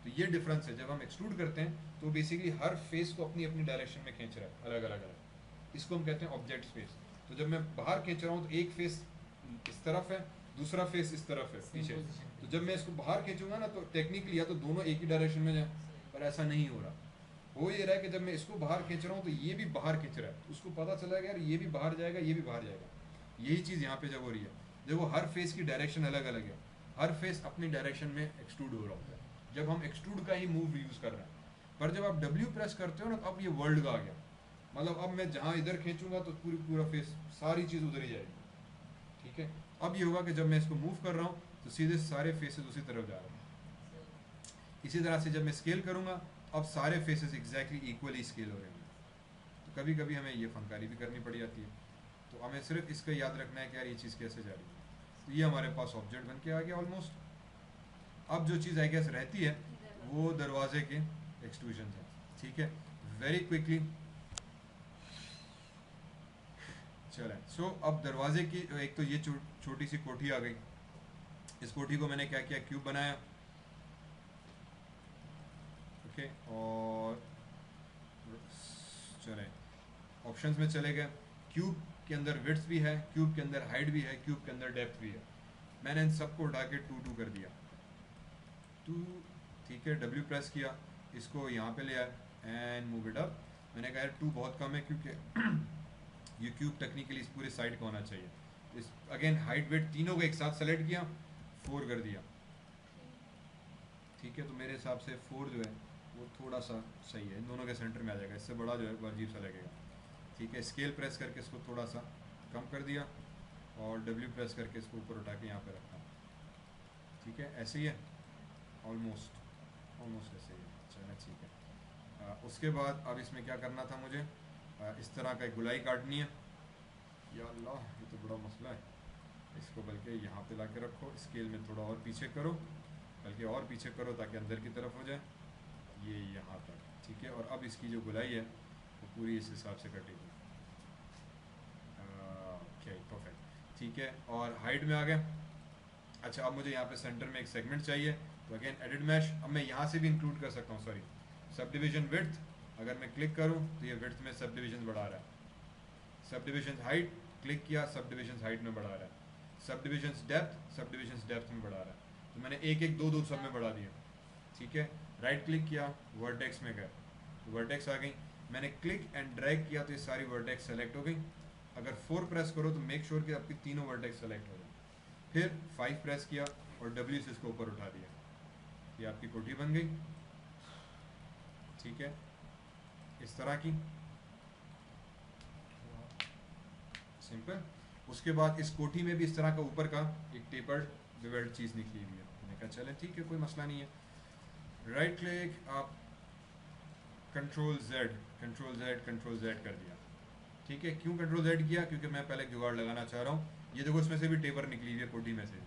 तो ये डिफरेंस है। जब हम एक्सट्रूड करते हैं तो बेसिकली हर फेस को अपनी अपनी डायरेक्शन में खींच रहा है, अलग अलग अलग, इसको हम कहते हैं ऑब्जेक्ट स्पेस। तो जब मैं बाहर खींच रहा हूँ तो एक फेस इस तरफ है, दूसरा फेस इस तरफ है पीछे, तो जब मैं इसको बाहर खींचूंगा ना तो टेक्निकली या तो दोनों एक ही डायरेक्शन में जाए, पर ऐसा नहीं हो रहा। हो ये रहा है कि जब मैं इसको बाहर खींच रहा हूँ तो ये भी बाहर खींच रहा है, तो उसको पता चला यार ये भी बाहर जाएगा, ये भी बाहर जाएगा, यही चीज़ यहाँ पे जब हो रही है। देखो हर फेस की डायरेक्शन अलग अलग है, हर फेस अपनी डायरेक्शन में एक्सट्रूड हो रहा होता है जब हम एक्सट्रूड का ही मूव यूज़ कर रहे हैं। पर जब आप W प्रेस करते हो ना तो अब ये वर्ल्ड का आ गया, मतलब अब मैं जहाँ इधर खींचूंगा तो पूरा फेस, सारी चीज़ उधर ही जाएगी, ठीक है। अब ये होगा कि जब मैं इसको मूव कर रहा हूँ तो सीधे सारे फेसेस उसी तरफ जा रहे हैं। इसी तरह से जब मैं स्केल करूँगा अब सारे फेसेस एग्जैक्टली इक्वली स्केल हो रहे हैं। तो कभी कभी हमें ये फनकारी भी करनी पड़ जाती है, तो हमें सिर्फ इसका याद रखना है कि यार ये चीज़ कैसे जा रही है। तो ये हमारे पास ऑब्जेक्ट बन के आ गया ऑलमोस्ट। अब जो चीज़ आई गेस रहती है वो दरवाजे के एक्सट्रूजन है, ठीक है। वेरी क्विकली चलें। सो अब दरवाजे की एक तो ये छोटी सी कोठी आ गई, इस कोठी को मैंने क्या किया, क्यूब बनाया, ओके। और चलें ऑप्शंस में चले गए, क्यूब के अंदर विड्थ भी है, क्यूब के अंदर हाइट भी है, क्यूब के अंदर डेप्थ भी है। मैंने इन सबको उठा के 2 2 कर दिया, 2, ठीक है। W प्रेस किया, इसको यहाँ पे ले आया एंड मूव इट अप। मैंने कहा यार 2 बहुत कम है क्योंकि ये क्यूब टेक्निकली इस पूरे साइड का होना चाहिए। इस अगेन हाइट वेट तीनों को एक साथ सेलेक्ट किया, 4 कर दिया, ठीक है। तो मेरे हिसाब से 4 जो है वो थोड़ा सा सही है, इन दोनों के सेंटर में आ जाएगा, इससे बड़ा जो है वो अजीब सा लगेगा, ठीक है। स्केल प्रेस करके इसको थोड़ा सा कम कर दिया और W प्रेस करके इसको ऊपर उठा के यहाँ पे रखा, ठीक है। ऐसे ही है, ऑलमोस्ट ऐसे ही है, चलो ठीक है। उसके बाद अब इसमें क्या करना था मुझे, इस तरह का एक गुलाई काटनी है। या अल्लाह ये तो बड़ा मसला है, इसको बल्कि यहाँ पे ला के रखो, स्केल में थोड़ा और पीछे करो, बल्कि और पीछे करो ताकि अंदर की तरफ हो जाए, ये यहाँ तक, ठीक है। और अब इसकी जो गुलाई है वो पूरी इस हिसाब से कटेगी, ओके परफेक्ट, ठीक है। और हाइट में आ गया। अच्छा, अब मुझे यहाँ पे सेंटर में एक सेगमेंट चाहिए, तो अगेन एडिट मैश, अब मैं यहाँ से भी इंक्लूड कर सकता हूँ, सॉरी सब डिविजन विड्थ, अगर मैं क्लिक करूँ तो ये विड्थ में सब डिविजन बढ़ा रहा है। सब डिविजन हाइट, क्लिक किया, सब डिविजन हाइट में बढ़ा रहा है। Sub division depth, sub division depth में बढ़ा रहा है। तो मैंने एक एक दो सब में बढ़ा दिया, ठीक है। राइट क्लिक किया, वर्टेक्स में गया, वर्टेक्स आ गई। मैंने क्लिक एंड ड्रैग किया तो ये सारी वर्टेक्स सेलेक्ट हो गई। अगर 4 प्रेस करो तो मेक श्योर कि आपकी तीनों वर्टेक्स सेलेक्ट हो जाए। फिर 5 प्रेस किया और W से इसको ऊपर उठा दिया, ये आपकी कोठी बन गई, ठीक है, इस तरह की, सिंपल। उसके बाद इस कोठी में भी इस तरह का ऊपर का एक टेपर्ड बेवेल्ड चीज़ निकली हुई है। मैंने कहा चले ठीक है, कोई मसला नहीं है। राइट क्लिक, आप कंट्रोल Z कर दिया, ठीक है। क्यों कंट्रोल Z किया, क्योंकि मैं पहले जुगाड़ लगाना चाह रहा हूँ। ये देखो इसमें से भी टेपर निकली हुई है कोठी में से,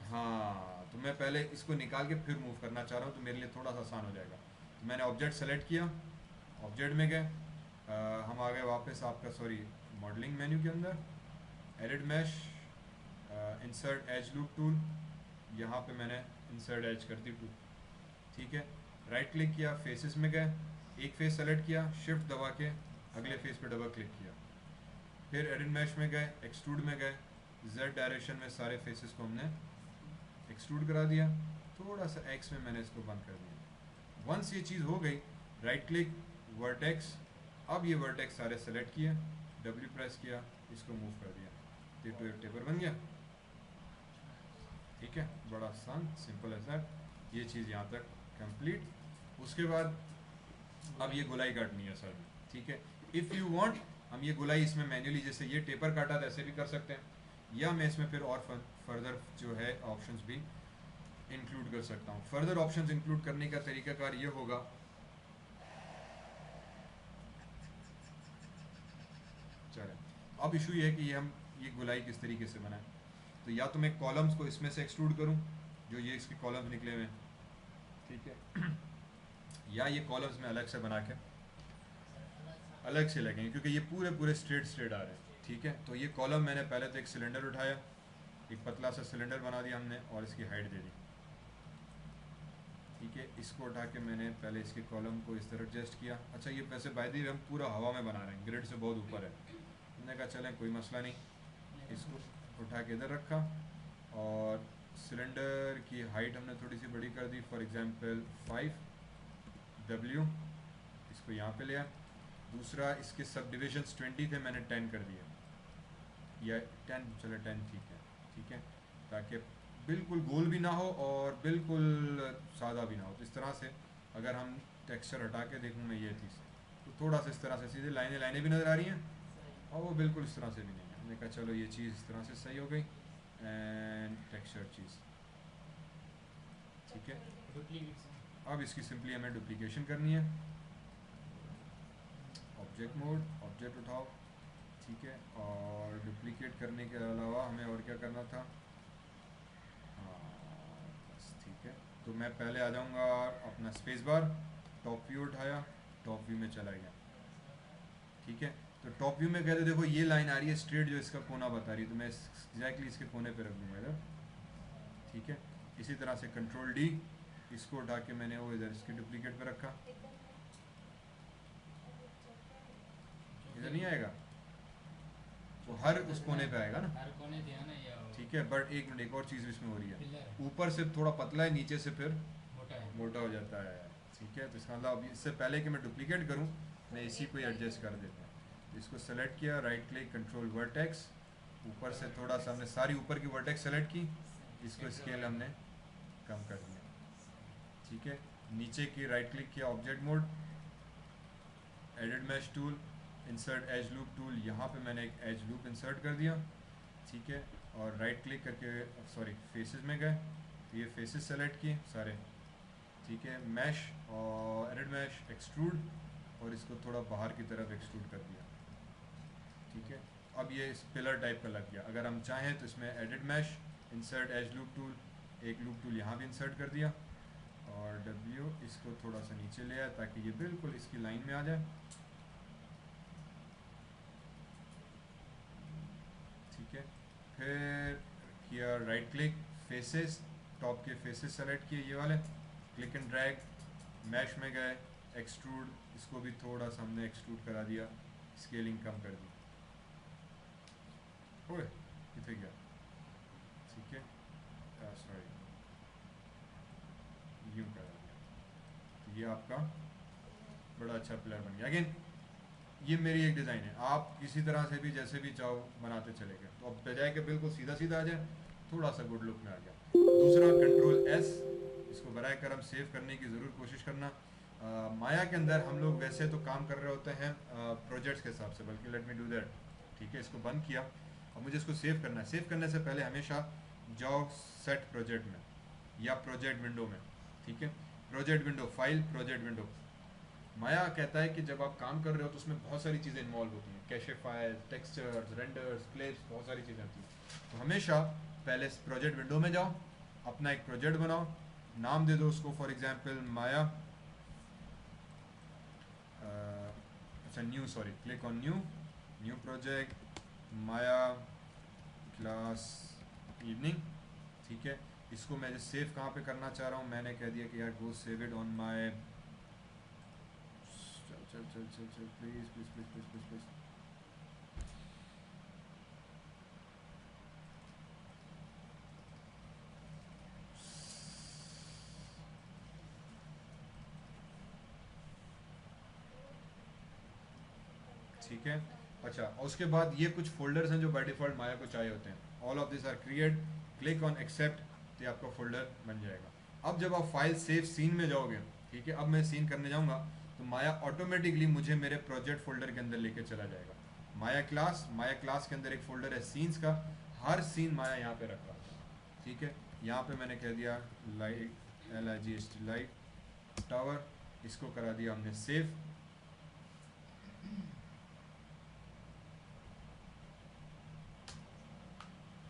हाँ, तो तो मैं पहले इसको निकाल के फिर मूव करना चाह रहा हूँ, तो मेरे लिए थोड़ा सा आसान हो जाएगा। तो मैंने ऑब्जेक्ट सेलेक्ट किया, ऑब्जेक्ट में गए, हम आ गए वापस आपका सॉरी मॉडलिंग मेन्यू के अंदर, edit mesh, insert edge loop tool, यहाँ पे मैंने इंसर्ट एज कर दी टूल, ठीक है। राइट क्लिक किया, फेसेस में गए, एक फेस सेलेक्ट किया, शिफ्ट दबा के अगले फेस पे डबल क्लिक किया, फिर एडिट मैश में गए, एक्सट्रूड में गए, जेड डायरेक्शन में सारे फेसेस को हमने एक्सट्रूड करा दिया, थोड़ा सा एक्स में मैंने इसको बंद कर दिया। वंस ये चीज़ हो गई, राइट क्लिक, वर्टेक्स, अब ये वर्टेक्स सारे सेलेक्ट किए, डब्ल्यू प्रेस किया, इसको मूव कर दिया, तो एक टेपर बन गया, ठीक है। बड़ा आसान, सिंपल है सर, ये चीज़ यहाँ तक कंप्लीट। उसके बाद अब ये गुलाई काटनी है सर, ठीक है। इफ़ यू वांट, हम ये गुलाई इसमें मैन्युअली, जैसे ये टेपर काटा था ऐसे भी कर सकते हैं, या मैं इसमें फिर और फर्दर जो है ऑप्शंस भी इंक्लूड कर सकता हूँ। फर्दर ऑप्शंस इंक्लूड करने का तरीकाकार ये होगा, चले अब इशू ये है कि हम ये गुलाई किस तरीके से बनाएं। तो या तो मैं कॉलम्स को इसमें से एक्सट्रूड करूं, जो ये इसके कॉलम्स निकले हुए हैं, ठीक है, या ये कॉलम्स में अलग से बना के अलग से लगेंगे, क्योंकि ये पूरे पूरे स्ट्रेट आ रहे हैं, ठीक है। तो ये कॉलम मैंने पहले तो एक सिलेंडर उठाया, एक पतला सा सिलेंडर बना दिया हमने, और इसकी हाइट दे दी, ठीक है। इसको उठा के मैंने पहले इसके कॉलम को इस तरह एडजस्ट किया। अच्छा, ये वैसे बाय द वे हम पूरा हवा में बना रहे हैं, ग्रिड से बहुत ऊपर है, मैंने कहा चलें कोई मसला नहीं, इसको उठा के इधर रखा, और सिलेंडर की हाइट हमने थोड़ी सी बड़ी कर दी, फॉर एग्जांपल 5W, इसको यहाँ पे लिया। दूसरा, इसके सब डिविजन्स 20 थे, मैंने 10 कर दिया, या 10, चलो 10 ठीक है, ताकि बिल्कुल गोल भी ना हो और बिल्कुल सादा भी ना हो। तो इस तरह से अगर हम टेक्सचर हटा के देखूँ मैं ये चीज़, तो थोड़ा सा इस तरह से सीधे लाइनें भी नज़र आ रही हैं, और वो बिल्कुल इस तरह से भी नहीं है। मैंने कहा चलो ये चीज़ इस तरह से सही हो गई, एंड टेक्सचर चीज़, ठीक है। अब इसकी सिंपली हमें डुप्लीकेशन करनी है, ऑब्जेक्ट मोड, ऑब्जेक्ट उठाओ, ठीक है। और डुप्लीकेट करने के अलावा हमें और क्या करना था, हाँ बस ठीक है। तो मैं पहले आ जाऊँगा अपना स्पेस बार, टॉप व्यू उठाया, टॉप व्यू में चला गया, ठीक है। तो टॉप व्यू में कहते देखो ये लाइन आ रही है स्ट्रेट, जो इसका कोना बता रही है, तो मैं एग्जैक्टली इसके कोने पे रख दूँगा इधर, ठीक है। इसी तरह से कंट्रोल D, इसको उठा के मैंने वो इधर इसके डुप्लीकेट पे रखा, इधर नहीं आएगा, वो हर उस कोने पे आएगा ना, हर कोने ध्यान है या ठीक है। बट एक मिनट, एक और चीज़ इसमें हो रही है, पिलर ऊपर से थोड़ा पतला है, नीचे से फिर मोटा मोटा हो जाता है, ठीक है। तो इसका मतलब अभी इससे पहले कि मैं डुप्लीकेट करूँ, मैं इसी को ही एडजस्ट कर देता हूँ। इसको सेलेक्ट किया, राइट क्लिक, कंट्रोल वर्टेक्स, ऊपर से थोड़ा सा हमने सारी ऊपर की वर्टेक्स सेलेक्ट की, इसको स्केल हमने कम कर दिया, ठीक है। नीचे की राइट क्लिक किया, object mode, edit mash tool, insert edge loop tool, यहाँ पे मैंने एक एज लूप इंसर्ट कर दिया, ठीक है। और राइट क्लिक करके सॉरी फेसेस में गए, तो ये फेसेस सेलेक्ट किए सारे, ठीक है। मैश और एडिट मैश, एक्सट्रूड, और इसको थोड़ा बाहर की तरफ एक्सट्रूड कर दिया, ठीक है। अब ये इस पिलर टाइप का लग गया। अगर हम चाहें तो इसमें edit mesh, insert edge loop tool, एक लूप टूल यहाँ भी इंसर्ट कर दिया, और W इसको थोड़ा सा नीचे ले आया ताकि ये बिल्कुल इसकी लाइन में आ जाए, ठीक है। फिर किया राइट क्लिक, फेसेस, टॉप के फेसेस सेलेक्ट किए, ये वाले, क्लिक एंड ड्रैग, मैश में गए, एक्सट्रूड, इसको भी थोड़ा सा हमने एक्सट्रूड करा दिया, स्केलिंग कम कर दी, ओए कितने गया, ठीक है, सॉरी यूँ करा दिया, तो ये आपका बड़ा अच्छा प्लेयर बन गया। अगेन ये मेरी एक डिज़ाइन है, आप किसी तरह से भी जैसे भी चाहो बनाते चले गए। तो अब बजाय के बिल्कुल सीधा सीधा आ जाए, थोड़ा सा गुड लुक में आ गया। दूसरा कंट्रोल S, इसको बराए करम सेव करने की ज़रूर कोशिश करना। माया के अंदर हम लोग वैसे तो काम कर रहे होते हैं प्रोजेक्ट्स के हिसाब से, बल्कि लेट मी डू दैट, ठीक है। इसको बंद किया, अब मुझे इसको सेव करना है। सेव करने से पहले हमेशा जाओ सेट प्रोजेक्ट में या प्रोजेक्ट विंडो में, ठीक है। Project window, file, project window. Maya कहता है कि जब आप काम कर रहे हो तो उसमें बहुत सारी चीज़ें इन्वॉल्व होती हैं, cache file, textures, renders, clips, बहुत सारी चीज़ें होती हैं। तो हमेशा पहले प्रोजेक्ट विंडो में जाओ, अपना एक प्रोजेक्ट बनाओ, नाम दे दो उसको फॉर एग्जांपल माया, अच्छा new, sorry, click on new project Maya class evening, ठीक है। इसको मैं जो सेव कहाँ पे करना चाह रहा हूँ, मैंने कह दिया कि यार गो सेव इट ऑन माय, चल चल चल चल चल please please please please please please, ठीक है। अच्छा, और उसके बाद ये कुछ फोल्डर्स हैं जो बाय डिफ़ॉल्ट माया को चाहिए होते हैं, all of this are create, click on accept, तो ये आपका फोल्डर बन जाएगा। अब जब आप फाइल सेव सीन में जाओगे, ठीक है, अब मैं सीन करने जाऊंगा तो माया ऑटोमेटिकली मुझे मेरे प्रोजेक्ट फोल्डर के अंदर लेके चला जाएगा। माया क्लास के अंदर एक फोल्डर है सीन्स का, हर सीन माया यहाँ पे रखा, ठीक है। यहाँ पे मैंने कह दिया लाइट, LIGHT लाइट टावर, इसको करा दिया हमने सेव,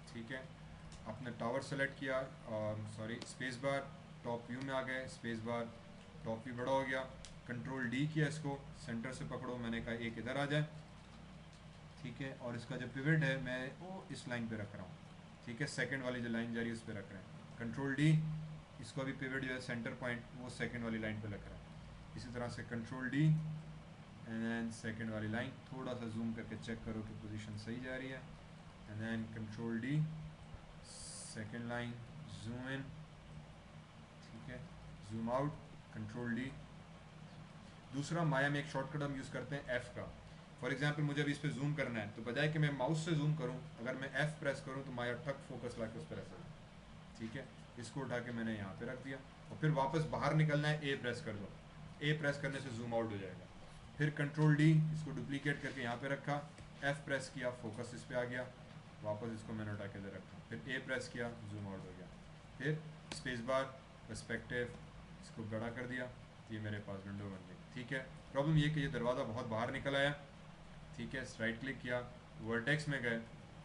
ठीक है। अपने टावर सेलेक्ट किया और sorry space bar, top view में आ गए, स्पेस बार टॉप व्यू बड़ा हो गया, कंट्रोल D किया, इसको सेंटर से पकड़ो, मैंने कहा एक इधर आ जाए, ठीक है। और इसका जो पिवट है मैं वो इस लाइन पे रख रहा हूँ, ठीक है, सेकंड वाली जो लाइन जा रही है उस पर रख रहे हैं, कंट्रोल D, इसको भी पिवट जो है सेंटर पॉइंट वो सेकंड वाली लाइन पे रख रहा है। इसी तरह से control D and then second वाली लाइन, थोड़ा सा जूम करके चेक करो कि पोजीशन सही जा रही है, and then control D second line, zoom in, ठीक है, जूम आउट, कंट्रोल D। दूसरा माया में एक शॉर्टकट हम यूज़ करते हैं F का, फॉर एग्जांपल मुझे अभी इस पर जूम करना है तो बजाय कि मैं माउस से जूम करूं, अगर मैं F प्रेस करूं तो माया ठक फोकस ला के उस पर ऐसा, ठीक है। इसको उठा के मैंने यहाँ पे रख दिया, और फिर वापस बाहर निकलना है A प्रेस कर दो, A प्रेस करने से जूम आउट हो जाएगा। फिर कंट्रोल D, इसको डुप्लीकेट करके यहाँ पे रखा, F प्रेस किया, फोकस इस पर आ गया, वापस इसको मैंने उठा के दे रखा, फिर A प्रेस किया, जूम आउट हो गया, फिर स्पेस बार, पर्सपेक्टिव, इसको बड़ा कर दिया, ये मेरे पास विंडो बन गई, ठीक है। प्रॉब्लम ये कि ये दरवाज़ा बहुत बाहर निकल आया, ठीक है। राइट क्लिक किया, वर्टेक्स में गए,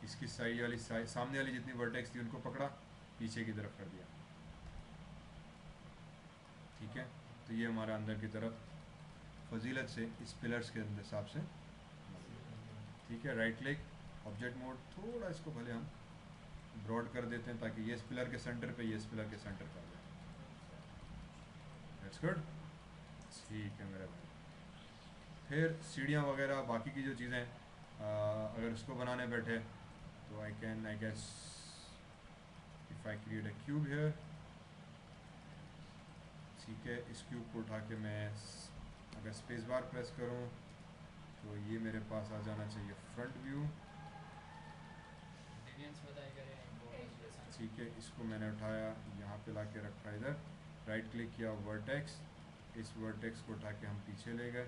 इसकी साइड वाली सामने वाली जितनी वर्टेक्स थी उनको पकड़ा, पीछे की तरफ कर दिया, ठीक है। तो ये हमारा अंदर की तरफ फजीलत से इस पिलर्स के हिसाब से, ठीक है। राइट क्लिक, ऑब्जेक्ट मोड, थोड़ा इसको भले हम ब्रॉड कर देते हैं ताकि ये इस पिलर के सेंटर पे, ये इस पिलर के सेंटर पर आ जाए, दैट्स गुड, ठीक है मेरे भाई। फिर सीढ़ियाँ वगैरह बाकी की जो चीज़ें अगर उसको बनाने बैठे तो I guess if I create a cube here, ठीक है। इस क्यूब को उठा के मैं अगर स्पेस बार प्रेस करूं तो ये मेरे पास आ जाना चाहिए फ्रंट व्यू, ठीक है। इसको मैंने उठाया यहाँ पे ला के रखा इधर, राइट क्लिक किया, वर्टेक्स, इस वर्टेक्स को उठा के हम पीछे ले गए,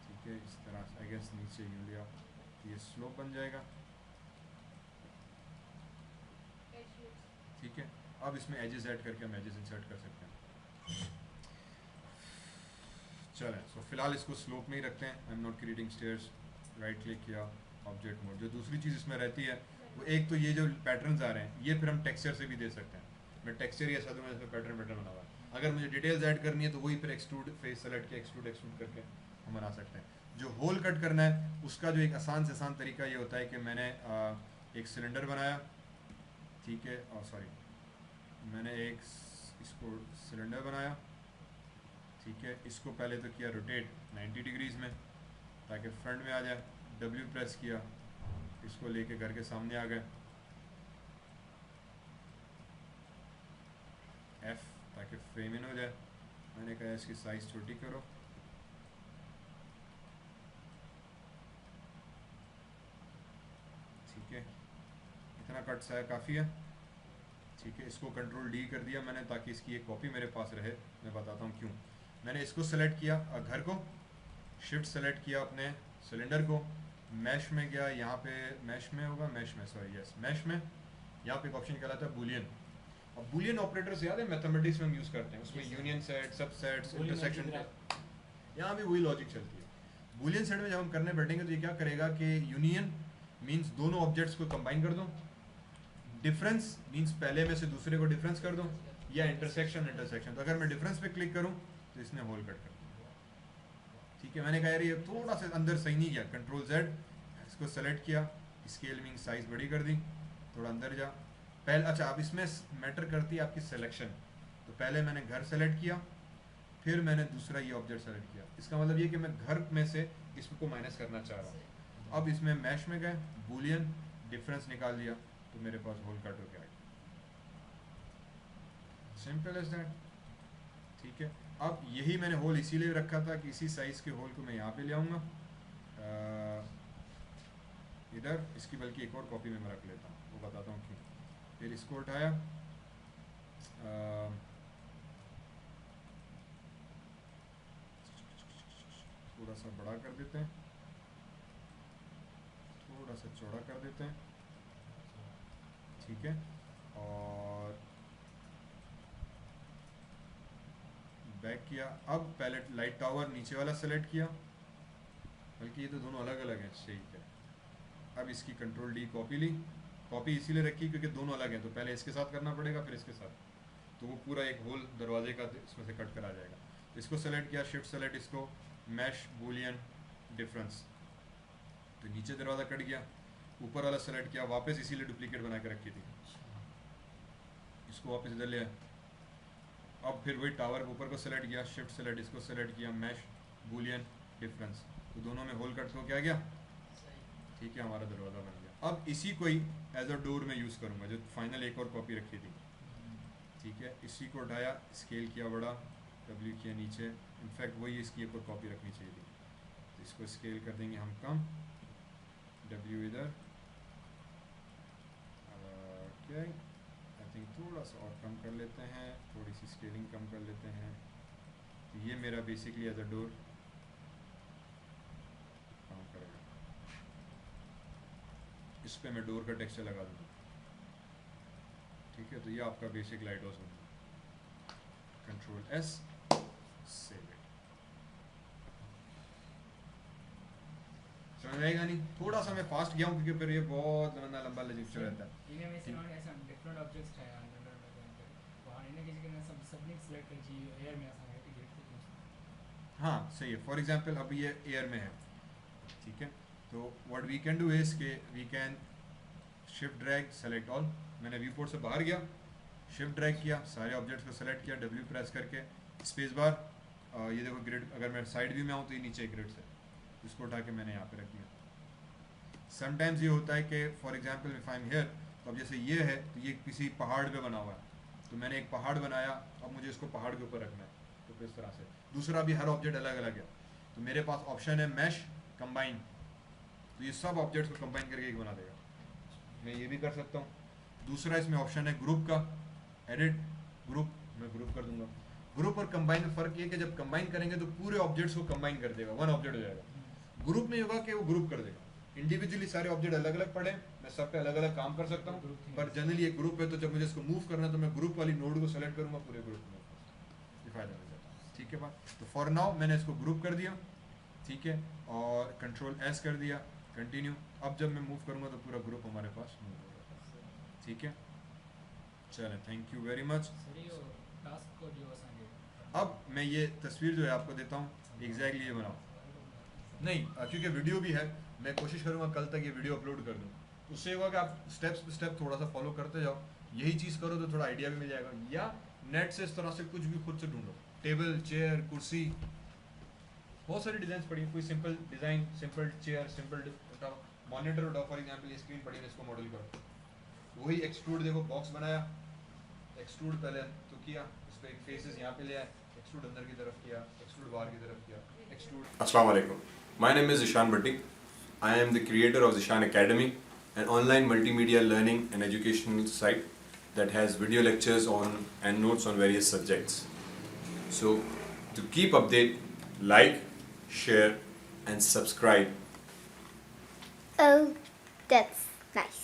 ठीक है। इस तरह से आई गेस नीचे यूँ लिया, ये स्लोप बन जाएगा, ठीक है। अब इसमें एजेस ऐड करके हम एजेस इंसर्ट कर सकते हैं, चलें। सो फिलहाल इसको स्लोप में ही रखते हैं, I am not creating stairs, right click किया, ऑब्जेक्ट मोड। जो दूसरी चीज़ इसमें रहती है वो एक तो ये जो पैटर्न्स आ रहे हैं ये फिर हम टेक्सचर से भी दे सकते हैं, मैं टेक्सचर ही ऐसा दूँगा इसमें पैटर्न बना हुआ है, अगर मुझे डिटेल्स ऐड करनी है तो वही फिर एक्सट्रूड फेस सेलेक्ट के एक्सट्रूड करके हम बना सकते हैं। जो होल कट करना है उसका जो एक आसान से आसान तरीका ये होता है कि मैंने एक सिलेंडर बनाया, ठीक है, और सॉरी मैंने एक इसको सिलेंडर बनाया, ठीक है। इसको पहले तो किया रोटेट 90 डिग्रीज़ में ताकि फ्रंट में आ जाए, W प्रेस किया, इसको लेके घर के सामने आ गए, F ताकि फ्रेम इन हो जाए, मैंने कहा इसकी साइज़ छोटी करो, ठीक है, इतना कट सा है काफ़ी है, ठीक है। इसको कंट्रोल D कर दिया मैंने ताकि इसकी एक कॉपी मेरे पास रहे, मैं बताता हूँ क्यों। मैंने इसको सेलेक्ट किया, घर को शिफ्ट सेलेक्ट किया, अपने सिलेंडर को मैश में गया, यहाँ पे मैश में होगा, मैश में सॉरी यस मैश में, यहाँ पे एक ऑप्शन कहलाता है बूलियन। अब बूलियन ऑपरेटर से याद है मैथमेटिक्स में हम यूज़ करते हैं, उसमें यूनियन सेट, सब सेट्स, इंटरसेक्शन, यहाँ भी वही लॉजिक चलती है। बूलियन सेट में जब हम करने बैठेंगे तो ये क्या करेगा कि यूनियन मीन्स दोनों ऑब्जेक्ट्स को कंबाइन कर दो, डिफरेंस मींस पहले में से दूसरे को डिफरेंस कर दूं, या इंटरसेक्शन इंटरसेक्शन। तो अगर मैं डिफरेंस पे क्लिक करूं तो इसने होल कट कर दिया। ठीक है, मैंने कहा यार ये थोड़ा सा अंदर सही नहीं गया, कंट्रोल Z, इसको सेलेक्ट किया, स्केल मींस साइज बड़ी कर दी, थोड़ा अंदर जा। पहले अच्छा, अब इसमें मैटर करती है आपकी सिलेक्शन। तो पहले मैंने घर सेलेक्ट किया, फिर मैंने दूसरा ये ऑब्जेक्ट सेलेक्ट किया। इसका मतलब ये कि मैं घर में से इसको माइनस करना चाह रहा हूँ। अब इसमें मैश में गए, बूलियन डिफरेंस निकाल दिया, तो मेरे पास होल कट हो गया। Simple as that. ठीक है, अब यही मैंने होल इसीलिए रखा था कि इसी साइज के होल को मैं यहाँ पे ले आऊँगा इधर, इसकी बल्कि एक और कॉपी में मैं रख लेता हूँ, वो बताता हूँ क्यों। फिर इसको उठाया, थोड़ा सा बड़ा कर देते हैं, थोड़ा सा चौड़ा कर देते हैं। ठीक है, और बैक किया। अब पैलेट लाइट टावर नीचे वाला सेलेक्ट किया, बल्कि ये तो दोनों अलग अलग हैं। ठीक है, अब इसकी कंट्रोल D कॉपी ली। कॉपी इसीलिए रखी क्योंकि दोनों अलग हैं, तो पहले इसके साथ करना पड़ेगा फिर इसके साथ, तो वो पूरा एक होल दरवाजे का इसमें से कट कर आ जाएगा। तो इसको सेलेक्ट किया, शिफ्ट सेलेक्ट, इसको मैश बूलियन डिफरेंस, तो नीचे दरवाज़ा कट गया। ऊपर वाला सेलेक्ट किया, वापस इसीलिए डुप्लीकेट बना के रखी थी, इसको वापस इधर ले आया। अब फिर वही टावर के ऊपर को सेलेक्ट किया, शिफ्ट सेलेक्ट, इसको सेलेक्ट किया, मैश बूलियन डिफरेंस, तो दोनों में होल कट हो क्या गया। ठीक है, हमारा दरवाज़ा बन गया। अब इसी को ही एज अ डोर में यूज़ करूँगा, जो फाइनल एक और कॉपी रखी थी। ठीक है, इसी को उठाया, स्केल किया बड़ा, W किया नीचे, इनफैक्ट वही इसकी एक और कॉपी रखनी चाहिए थी, तो इसको स्केल कर देंगे हम कम, W इधर, क्या आई थिंक थोड़ा सा और कम कर लेते हैं, थोड़ी सी स्केलिंग कम कर लेते हैं। तो ये मेरा बेसिकली एज अ डोर काम करेगा। इस पर मैं डोर का टेक्सचर लगा दूँगा। ठीक है, तो ये आपका बेसिक लाइट हाउस होगा। Control S, save it. समझ आएगा नहीं, थोड़ा सा मैं फास्ट गया हूँ क्योंकि फिर ये बहुत लंबा लेक्चर रहता है। इन्हें में से नॉट ऐसा डिफरेंट ऑब्जेक्ट्स है अंदर वहाँ इन्हें किसी के सब सबने सिलेक्ट कर जी एयर में ऐसा है कि देखते। हाँ सही है, फॉर एग्जांपल अभी ये एयर में है। ठीक है, तो what we can do is के we can shift drag select all. मैंने व्यू पोर्ट से बाहर गया, शिफ्ट ड्रैग किया, सारे ऑब्जेक्ट्स को सेलेक्ट किया, W प्रेस करके स्पेस बार, ये देखो ग्रिड, अगर मैं साइड व्यू में आऊँ तो ये नीचे ग्रिड से, इसको उठा के मैंने यहाँ पे रख दिया। समटाइम्स ये होता है कि for example if I am here, तो अब जैसे ये है तो ये किसी पहाड़ पे बना हुआ है, तो मैंने एक पहाड़ बनाया, अब मुझे इसको पहाड़ के ऊपर रखना है, तो फिर इस तरह से। दूसरा भी हर ऑब्जेक्ट अलग अलग है, तो मेरे पास ऑप्शन है मैश कंबाइन, तो ये सब ऑब्जेक्ट्स को कंबाइन करके एक बना देगा। मैं ये भी कर सकता हूँ। दूसरा इसमें ऑप्शन है ग्रुप का, एडिट ग्रुप, मैं ग्रुप कर दूंगा। ग्रुप और कंबाइन में फ़र्क ये कि जब कंबाइन करेंगे तो पूरे ऑब्जेक्ट्स को कंबाइन कर देगा, वन ऑब्जेक्ट हो जाएगा। ग्रुप में होगा कि वो ग्रुप कर देगा, इंडिविजुअली सारे ऑब्जेक्ट अलग अलग पड़े, मैं सब पे अलग अलग काम कर सकता हूँ, पर जनरली एक ग्रुप है, तो जब मुझे इसको मूव करना है तो मैं ग्रुप वाली नोड को सेलेक्ट करूँगा, पूरे ग्रुप में फायदा मिल जाता है। ठीक है बात, तो फॉर नाउ मैंने इसको ग्रुप कर दिया। ठीक है, और कंट्रोल S कर दिया, कंटिन्यू। अब जब मैं मूव करूँगा तो पूरा ग्रुप हमारे पास मूव हो जाता है। ठीक है, चलें, थैंक यू वेरी मच। अब मैं ये तस्वीर जो है आपको देता हूँ, एग्जैक्टली ये बनाओ नहीं, क्योंकि वीडियो भी है, मैं कोशिश करूँगा कल तक ये वीडियो अपलोड कर दूँ, उससे होगा कि आप स्टेप थोड़ा सा फॉलो करते जाओ, यही चीज़ करो तो थोड़ा आइडिया भी मिल जाएगा। या नेट से इस तरह से कुछ भी खुद से ढूंढो, टेबल, चेयर, कुर्सी, बहुत सारी डिज़ाइन पड़ी हैं, कोई simple design, simple chair, simple monitor उठाओ, फॉर एग्जाम्पल ये स्क्रीन पड़ी है, इसको मॉडल करो, वही एक्सट्रूड, देखो बॉक्स बनाया, एक्सट्रूड पहले तो किया, उस पर एक फेसेस यहाँ पे ले आए, एक्सट्रूड अंदर की तरफ किया, एक्सट्रूड बाहर की तरफ किया, extrude. Assalamu alaikum. My name is Ishan Bhatti. I am the creator of Ishan Academy, an online multimedia learning and educational site that has video lectures on and notes on various subjects. So, to keep update, like, share, and subscribe. Oh, that's nice.